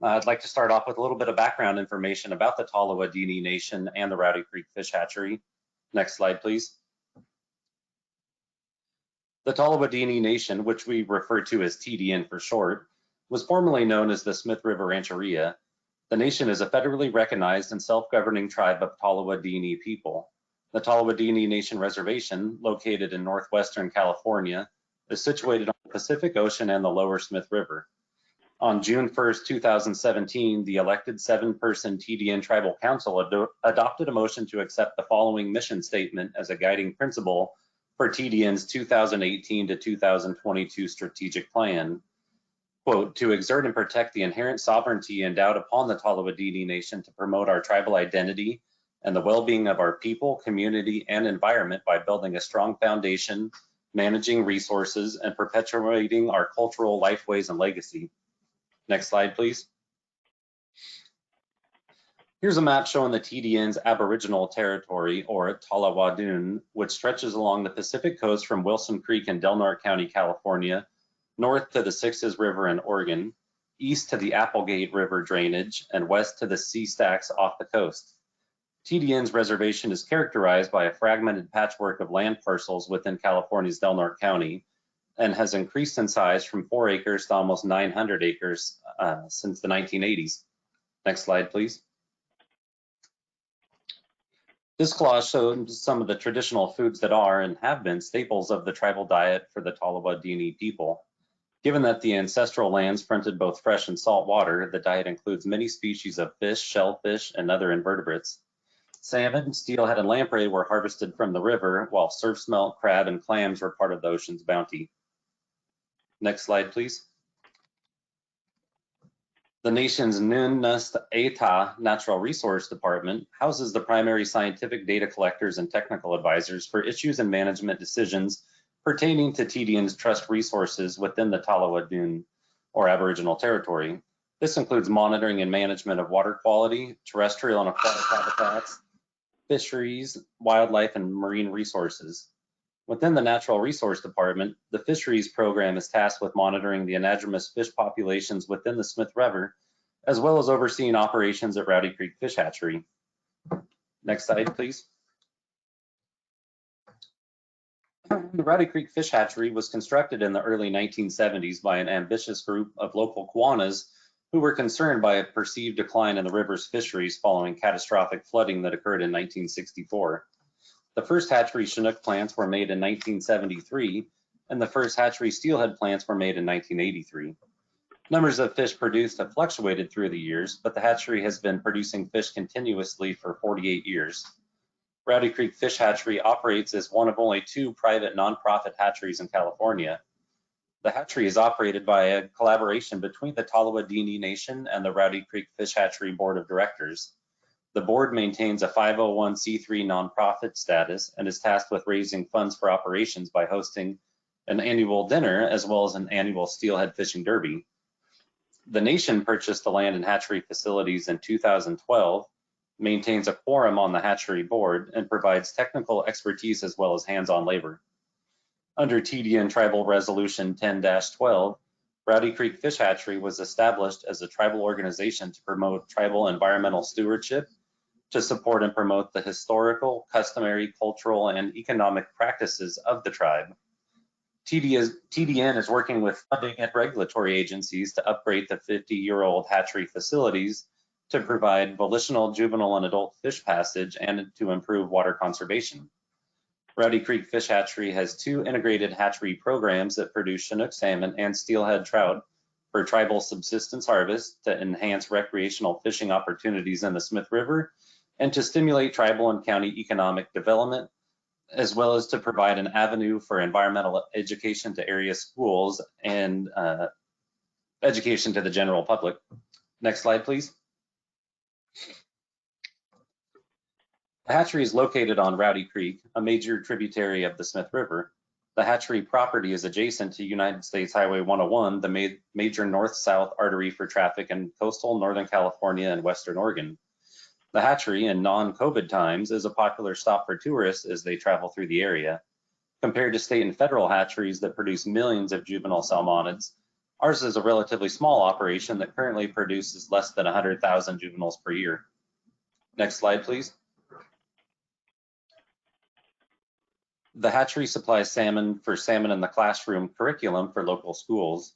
I'd like to start off with a little bit of background information about the Talavadini Nation and the Rowdy Creek Fish Hatchery. Next slide, please. The Talavadini Nation, which we refer to as TDN for short, was formerly known as the Smith River Rancheria. The nation is a federally recognized and self-governing tribe of Talavadini people. The Talavadini Nation Reservation, located in northwestern California, is situated on the Pacific Ocean and the lower Smith River. On June 1st, 2017, the elected 7-person TDN Tribal Council adopted a motion to accept the following mission statement as a guiding principle for TDN's 2018 to 2022 strategic plan. Quote, to exert and protect the inherent sovereignty endowed upon the Talavadini Nation to promote our tribal identity and the well-being of our people, community, and environment by building a strong foundation, managing resources, and perpetuating our cultural lifeways and legacy. Next slide, please. Here's a map showing the TDN's Aboriginal territory, or Talavadun, which stretches along the Pacific coast from Wilson Creek in Delnar County, California, north to the Sixes River in Oregon, east to the Applegate River drainage, and west to the sea stacks off the coast. TDN's reservation is characterized by a fragmented patchwork of land parcels within California's Delnar County and has increased in size from 4 acres to almost 900 acres since the 1980s. Next slide, please. This collage shows some of the traditional foods that are and have been staples of the tribal diet for the Talavadini people. Given that the ancestral lands fronted both fresh and salt water, the diet includes many species of fish, shellfish, and other invertebrates. Salmon, steelhead, and lamprey were harvested from the river, while surf smelt, crab, and clams were part of the ocean's bounty. Next slide, please. The nation's Nunust Eta Natural Resource Department houses the primary scientific data collectors and technical advisors for issues and management decisions pertaining to TDN's trust resources within the Talavadini, or Aboriginal territory. This includes monitoring and management of water quality, terrestrial and aquatic habitats, fisheries, wildlife, and marine resources. Within the Natural Resource Department, the Fisheries program is tasked with monitoring the anadromous fish populations within the Smith River, as well as overseeing operations at Rowdy Creek Fish Hatchery. Next slide, please. The Rowdy Creek Fish Hatchery was constructed in the early 1970s by an ambitious group of local Kiwanis who were concerned by a perceived decline in the river's fisheries following catastrophic flooding that occurred in 1964. The first hatchery Chinook plants were made in 1973, and the first hatchery steelhead plants were made in 1983. Numbers of fish produced have fluctuated through the years, but the hatchery has been producing fish continuously for 48 years. Rowdy Creek Fish Hatchery operates as one of only 2 private nonprofit hatcheries in California. The hatchery is operated by a collaboration between the Talavadini Nation and the Rowdy Creek Fish Hatchery Board of Directors. The board maintains a 501c3 nonprofit status and is tasked with raising funds for operations by hosting an annual dinner as well as an annual steelhead fishing derby. The nation purchased the land and hatchery facilities in 2012, maintains a quorum on the hatchery board, and provides technical expertise as well as hands-on labor. Under TDN Tribal Resolution 10-12, Rowdy Creek Fish Hatchery was established as a tribal organization to promote tribal environmental stewardship, to support and promote the historical, customary, cultural, and economic practices of the tribe. TDN is working with funding and regulatory agencies to upgrade the 50-year-old hatchery facilities to provide volitional, juvenile, and adult fish passage and to improve water conservation. Rowdy Creek Fish Hatchery has 2 integrated hatchery programs that produce Chinook salmon and steelhead trout for tribal subsistence harvest to enhance recreational fishing opportunities in the Smith River and to stimulate tribal and county economic development, as well as to provide an avenue for environmental education to area schools and education to the general public. Next slide, please. The hatchery is located on Rowdy Creek, a major tributary of the Smith River. The hatchery property is adjacent to United States Highway 101, the major north-south artery for traffic in coastal Northern California and Western Oregon. The hatchery in non-COVID times is a popular stop for tourists as they travel through the area. Compared to state and federal hatcheries that produce millions of juvenile salmonids, ours is a relatively small operation that currently produces less than 100,000 juveniles per year. Next slide, please. The hatchery supplies salmon for Salmon in the Classroom curriculum for local schools.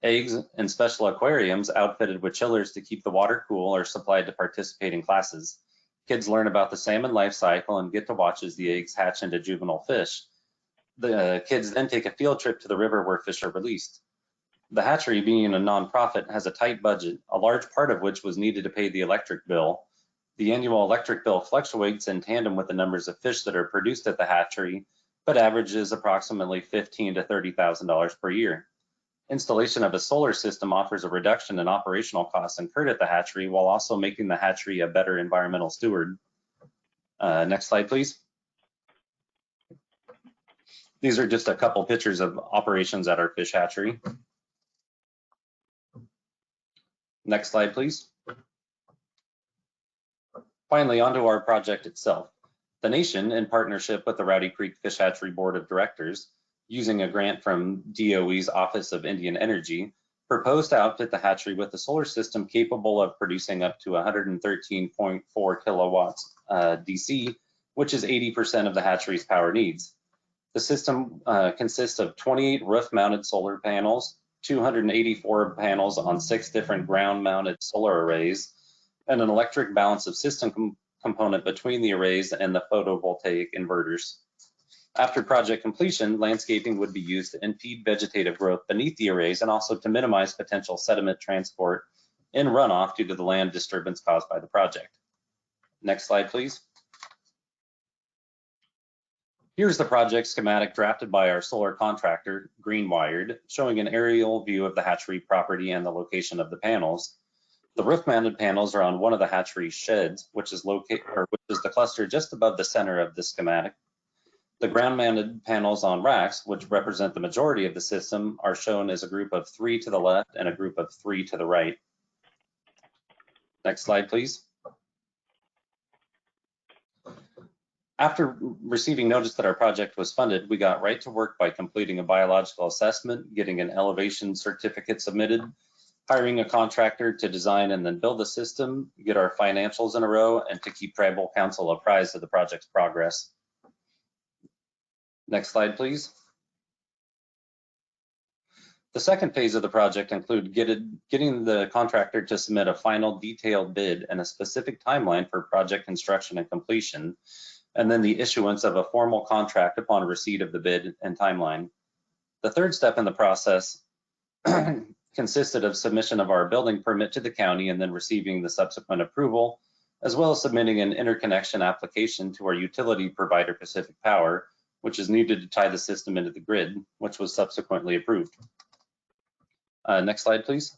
Eggs and special aquariums outfitted with chillers to keep the water cool are supplied to participating classes. Kids learn about the salmon life cycle and get to watch as the eggs hatch into juvenile fish. The kids then take a field trip to the river where fish are released. The hatchery, being a nonprofit, has a tight budget, a large part of which was needed to pay the electric bill. The annual electric bill fluctuates in tandem with the numbers of fish that are produced at the hatchery, but averages approximately $15,000 to $30,000 per year. Installation of a solar system offers a reduction in operational costs incurred at the hatchery while also making the hatchery a better environmental steward. Next slide, please. These are just a couple pictures of operations at our fish hatchery. Next slide, please. Finally, onto our project itself. The nation, in partnership with the Rowdy Creek Fish Hatchery Board of Directors, using a grant from DOE's Office of Indian Energy, proposed to outfit the hatchery with a solar system capable of producing up to 113.4 kilowatts DC, which is 80% of the hatchery's power needs. The system consists of 28 roof-mounted solar panels, 284 panels on 6 different ground-mounted solar arrays, and an electric balance of system component between the arrays and the photovoltaic inverters. After project completion, landscaping would be used to impede vegetative growth beneath the arrays and also to minimize potential sediment transport in runoff due to the land disturbance caused by the project. Next slide, please. Here's the project schematic drafted by our solar contractor, Greenwired, showing an aerial view of the hatchery property and the location of the panels. The roof-mounted panels are on one of the hatchery sheds, which is the cluster just above the center of the schematic. The ground-mounted panels on racks, which represent the majority of the system, are shown as a group of 3 to the left and a group of 3 to the right. Next slide, please. After receiving notice that our project was funded, we got right to work by completing a biological assessment, getting an elevation certificate submitted, hiring a contractor to design and then build the system, get our financials in a row, and to keep tribal council apprised of the project's progress. Next slide, please. The second phase of the project included getting the contractor to submit a final detailed bid and a specific timeline for project construction and completion, and then the issuance of a formal contract upon receipt of the bid and timeline. The third step in the process consisted of submission of our building permit to the county and then receiving the subsequent approval, as well as submitting an interconnection application to our utility provider, Pacific Power, which is needed to tie the system into the grid, which was subsequently approved. Next slide, please.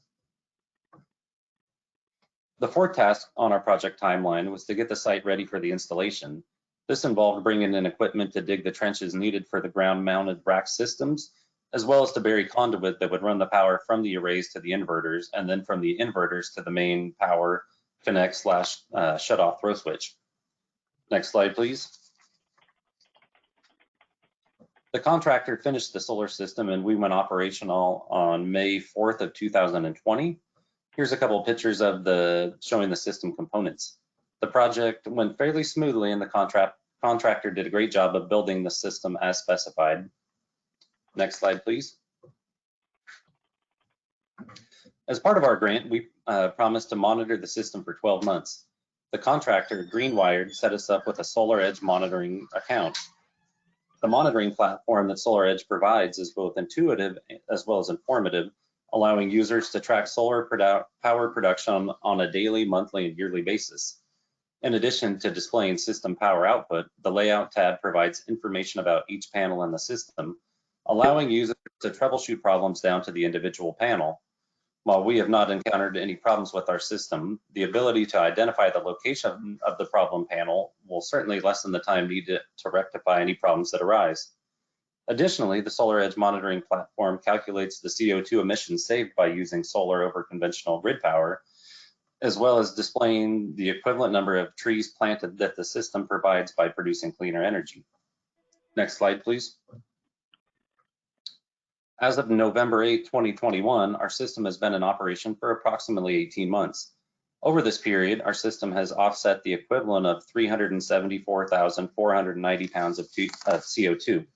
The fourth task on our project timeline was to get the site ready for the installation. This involved bringing in equipment to dig the trenches needed for the ground-mounted rack systems, as well as to bury conduit that would run the power from the arrays to the inverters, and then from the inverters to the main power connect / shut off throw switch. Next slide, please. The contractor finished the solar system and we went operational on May 4th of 2020. Here's a couple of pictures of showing the system components. The project went fairly smoothly and the contractor did a great job of building the system as specified. Next slide, please. As part of our grant, we promised to monitor the system for 12 months. The contractor, Greenwired, set us up with a SolarEdge monitoring account. The monitoring platform that SolarEdge provides is both intuitive as well as informative, allowing users to track solar power production on a daily, monthly, and yearly basis. In addition to displaying system power output, the Layout tab provides information about each panel in the system, allowing users to troubleshoot problems down to the individual panel. While we have not encountered any problems with our system, the ability to identify the location of the problem panel will certainly lessen the time needed to rectify any problems that arise. Additionally, the SolarEdge monitoring platform calculates the CO2 emissions saved by using solar over conventional grid power, as well as displaying the equivalent number of trees planted that the system provides by producing cleaner energy. Next slide, please. As of November 8, 2021, our system has been in operation for approximately 18 months. Over this period, our system has offset the equivalent of 374,490 pounds of CO2.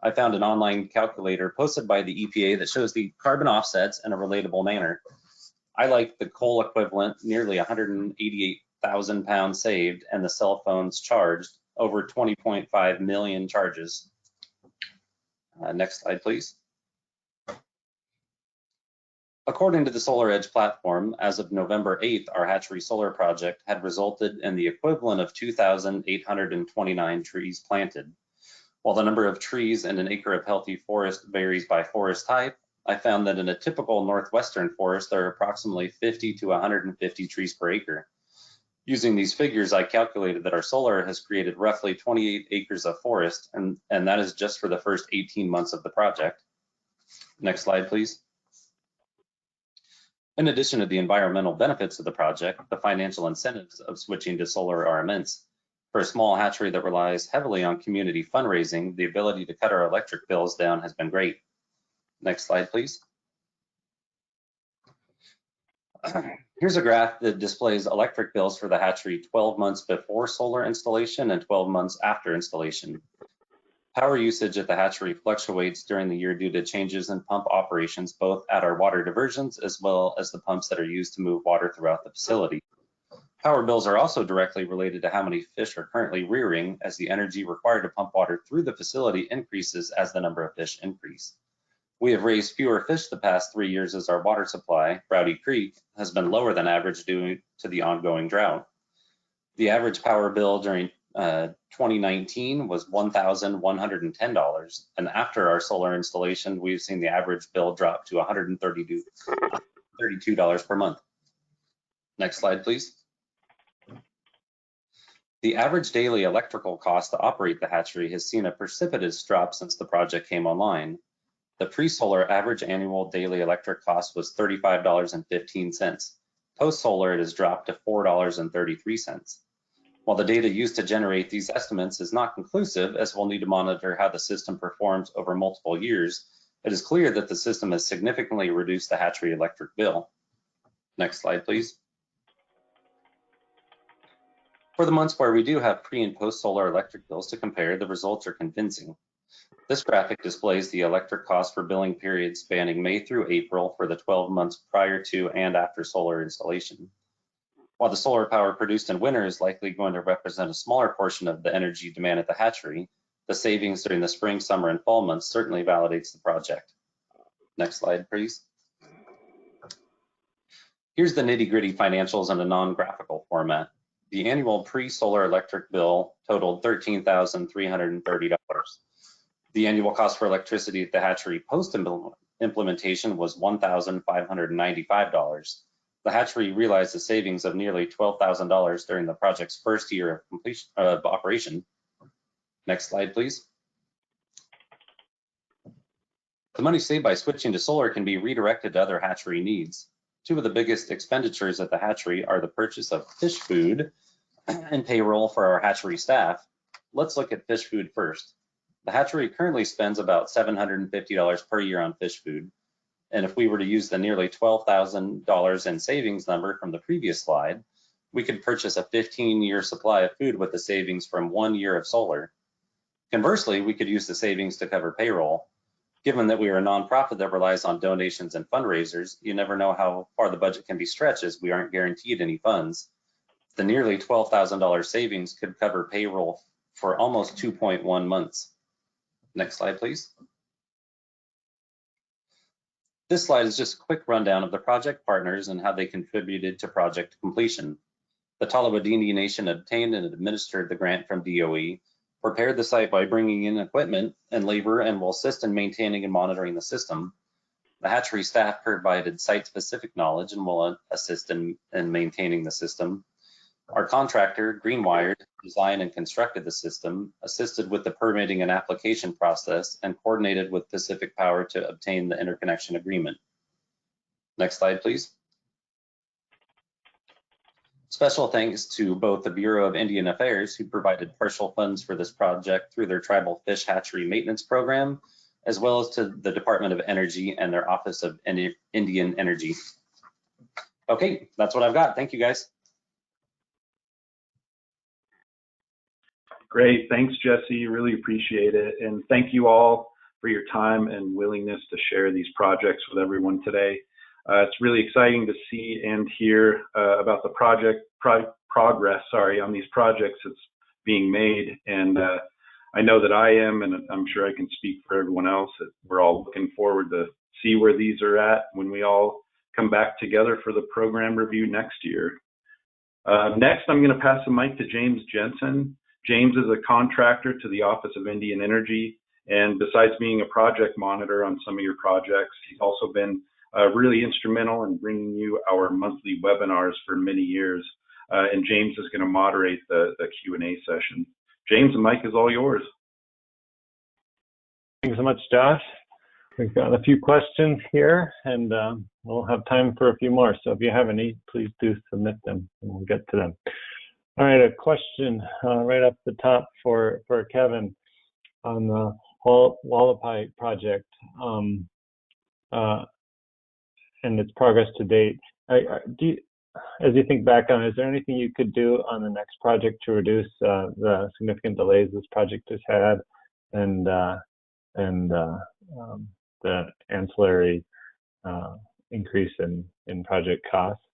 I found an online calculator posted by the EPA that shows the carbon offsets in a relatable manner. I like the coal equivalent, nearly 188,000 pounds saved, and the cell phones charged, over 20.5 million charges. Next slide, please. According to the SolarEdge platform, as of November 8th, our hatchery solar project had resulted in the equivalent of 2,829 trees planted. While the number of trees in an acre of healthy forest varies by forest type, I found that in a typical northwestern forest, there are approximately 50 to 150 trees per acre. Using these figures, I calculated that our solar has created roughly 28 acres of forest, and that is just for the first 18 months of the project. Next slide, please. In addition to the environmental benefits of the project, the financial incentives of switching to solar are immense. For a small hatchery that relies heavily on community fundraising, the ability to cut our electric bills down has been great. Next slide, please. Here's a graph that displays electric bills for the hatchery 12 months before solar installation and 12 months after installation. Power usage at the hatchery fluctuates during the year due to changes in pump operations, both at our water diversions as well as the pumps that are used to move water throughout the facility. Power bills are also directly related to how many fish are currently rearing, as the energy required to pump water through the facility increases as the number of fish increase. We have raised fewer fish the past 3 years as our water supply, Rowdy Creek, has been lower than average due to the ongoing drought. The average power bill during 2019 was $1,110, and after our solar installation, we've seen the average bill drop to $132 per month. Next slide, please. The average daily electrical cost to operate the hatchery has seen a precipitous drop since the project came online. The pre-solar average annual daily electric cost was $35.15. Post-solar, it has dropped to $4.33. While the data used to generate these estimates is not conclusive, as we'll need to monitor how the system performs over multiple years, it is clear that the system has significantly reduced the hatchery electric bill. Next slide, please. For the months where we do have pre and post solar electric bills to compare, the results are convincing. This graphic displays the electric cost for billing periods spanning May through April for the 12 months prior to and after solar installation. While the solar power produced in winter is likely going to represent a smaller portion of the energy demand at the hatchery, the savings during the spring, summer, and fall months certainly validates the project. Next slide, please. Here's the nitty-gritty financials in a non-graphical format. The annual pre-solar electric bill totaled $13,330. The annual cost for electricity at the hatchery post-implementation was $1,595. The hatchery realized a savings of nearly $12,000 during the project's first year of operation. Next slide, please. The money saved by switching to solar can be redirected to other hatchery needs. Two of the biggest expenditures at the hatchery are the purchase of fish food and payroll for our hatchery staff. Let's look at fish food first. The hatchery currently spends about $750 per year on fish food. And if we were to use the nearly $12,000 in savings number from the previous slide, we could purchase a 15-year supply of food with the savings from 1 year of solar. Conversely, we could use the savings to cover payroll. Given that we are a nonprofit that relies on donations and fundraisers, you never know how far the budget can be stretched as we aren't guaranteed any funds. The nearly $12,000 savings could cover payroll for almost 2.1 months. Next slide, please. This slide is just a quick rundown of the project partners and how they contributed to project completion. The Talavadini Nation obtained and administered the grant from DOE, prepared the site by bringing in equipment and labor, and will assist in maintaining and monitoring the system. The hatchery staff provided site-specific knowledge and will assist in maintaining the system. Our contractor, Greenwired, designed and constructed the system, assisted with the permitting and application process, and coordinated with Pacific Power to obtain the interconnection agreement. Next slide, please. Special thanks to both the Bureau of Indian Affairs, who provided partial funds for this project through their Tribal Fish Hatchery Maintenance Program, as well as to the Department of Energy and their Office of Indian Energy. Okay, that's what I've got. Thank you, guys. Great, thanks Jesse, really appreciate it. And thank you all for your time and willingness to share these projects with everyone today. It's really exciting to see and hear about the progress on these projects that's being made. And I know that I am, and I'm sure I can speak for everyone else, that we're all looking forward to see where these are at when we all come back together for the program review next year. Next, I'm going to pass the mic to James Jensen. James is a contractor to the Office of Indian Energy, and besides being a project monitor on some of your projects, he's also been really instrumental in bringing you our monthly webinars for many years. And James is going to moderate the Q&A session. James, the mic is all yours. Thanks so much, Josh. We've got a few questions here, and we'll have time for a few more. So if you have any, please do submit them, and we'll get to them. All right, a question right up the top for Kevin on the Hualapai project and its progress to date. As you think back on it, is there anything you could do on the next project to reduce the significant delays this project has had and the ancillary increase in project costs?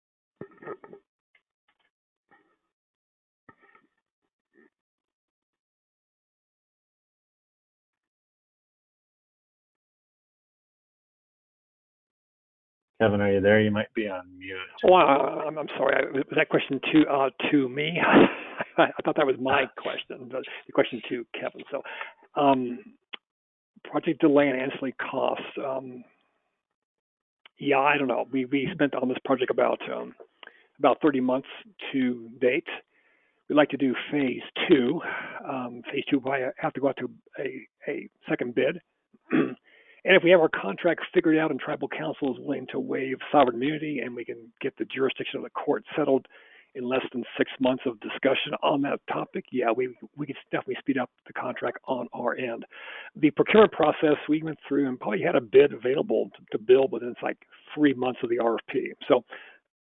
Kevin, are you there? You might be on mute. Oh, I'm sorry. Was that question to me? I thought that was my question, but the question to Kevin. So, project delay and ancillary costs. Yeah, I don't know. We spent on this project about 30 months to date. We'd like to do phase two. Phase two, we have to go out to a second bid. And if we have our contract figured out and tribal council is willing to waive sovereign immunity and we can get the jurisdiction of the court settled in less than 6 months of discussion on that topic, yeah, we could definitely speed up the contract on our end. The procurement process, we went through and probably had a bid available to build within 3 months of the RFP. So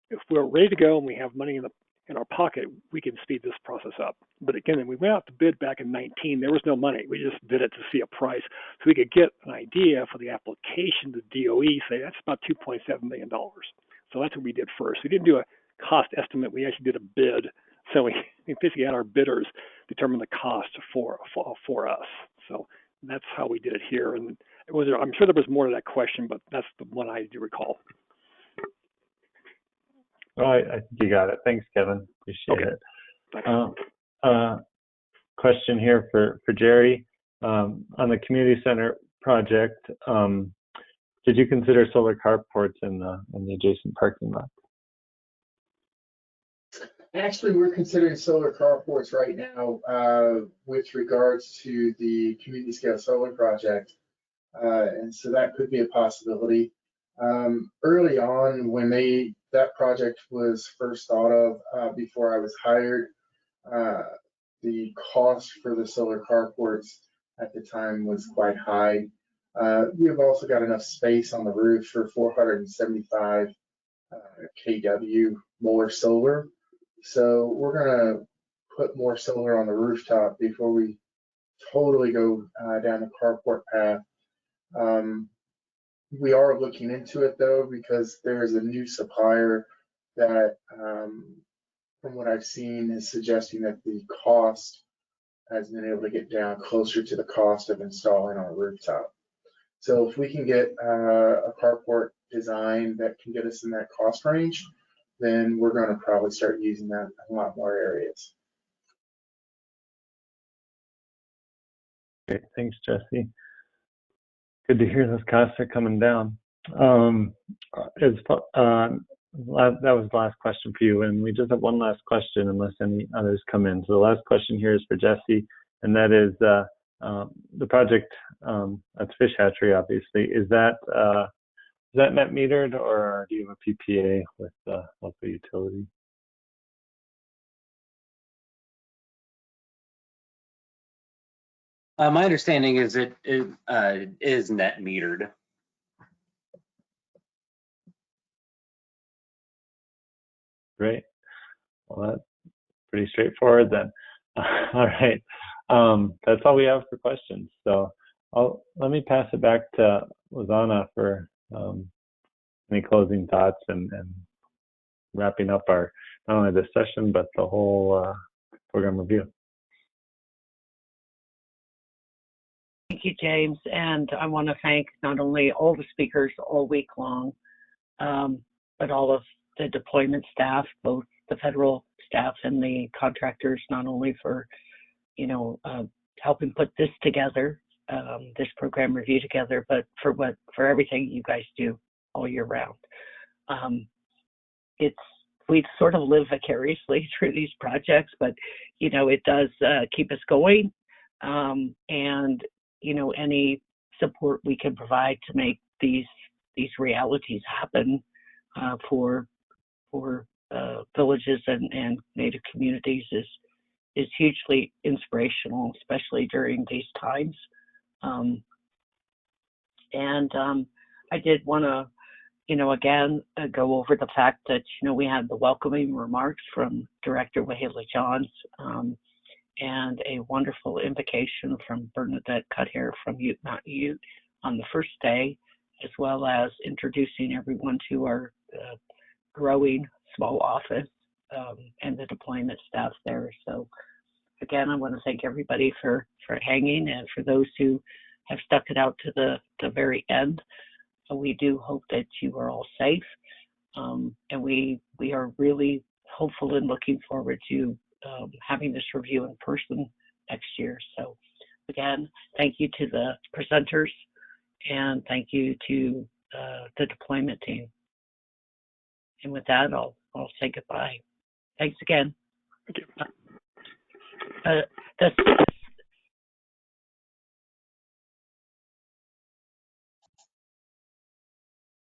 if we're ready to go and we have money in our pocket, we can speed this process up. But again, when we went out to bid back in 19, there was no money. We just did it to see a price. So we could get an idea for the application to DOE, say that's about $2.7 million. So that's what we did first. We didn't do a cost estimate. We actually did a bid. So we basically had our bidders determine the cost for us. So that's how we did it here. And I'm sure there was more to that question, but that's the one I do recall. Oh, I think you got it. Thanks, Kevin. Appreciate it. Question here for Jerry. On the community center project, did you consider solar carports in the adjacent parking lot? Actually, we're considering solar carports right now with regards to the community scale solar project. And so that could be a possibility. Early on, when that project was first thought of before I was hired, the cost for the solar carports at the time was quite high. We've also got enough space on the roof for 475 kW more solar. So we're going to put more solar on the rooftop before we totally go down the carport path. We are looking into it though, because there's a new supplier that, from what I've seen, is suggesting that the cost has been able to get down closer to the cost of installing on a rooftop. So if we can get a carport design that can get us in that cost range, then we're going to probably start using that in a lot more areas. Great, thanks, Jesse. Good to hear those costs are coming down. That was the last question for you, and we just have one last question unless any others come in. So the last question here is for Jesse, and that is the project, that's Fish Hatchery, obviously. Is that net metered, or do you have a PPA with the local utility? My understanding is it is net metered. Great. Well, that's pretty straightforward then. All right. That's all we have for questions. So let me pass it back to Luiseno for any closing thoughts and wrapping up our not only this session but the whole program review. Thank you, James. And I want to thank not only all the speakers all week long, but all of the deployment staff, both the federal staff and the contractors, not only for, helping put this together, this program review together, but for everything you guys do all year round. We sort of live vicariously through these projects, but, it does keep us going. And any support we can provide to make these realities happen for villages and Native communities is hugely inspirational, especially during these times. I did want to, again, go over the fact that, we had the welcoming remarks from Director Wahala Johns, and a wonderful invocation from Bernadette Cuthair from Ute Not Ute on the first day, as well as introducing everyone to our growing small office and the deployment staff there. So again, I want to thank everybody for hanging, and for those who have stuck it out to the very end. we do hope that you are all safe, and we are really hopeful and looking forward to having this review in person next year. So again, thank you to the presenters, and thank you to the deployment team. And with that, I'll say goodbye. Thanks again. Thank you.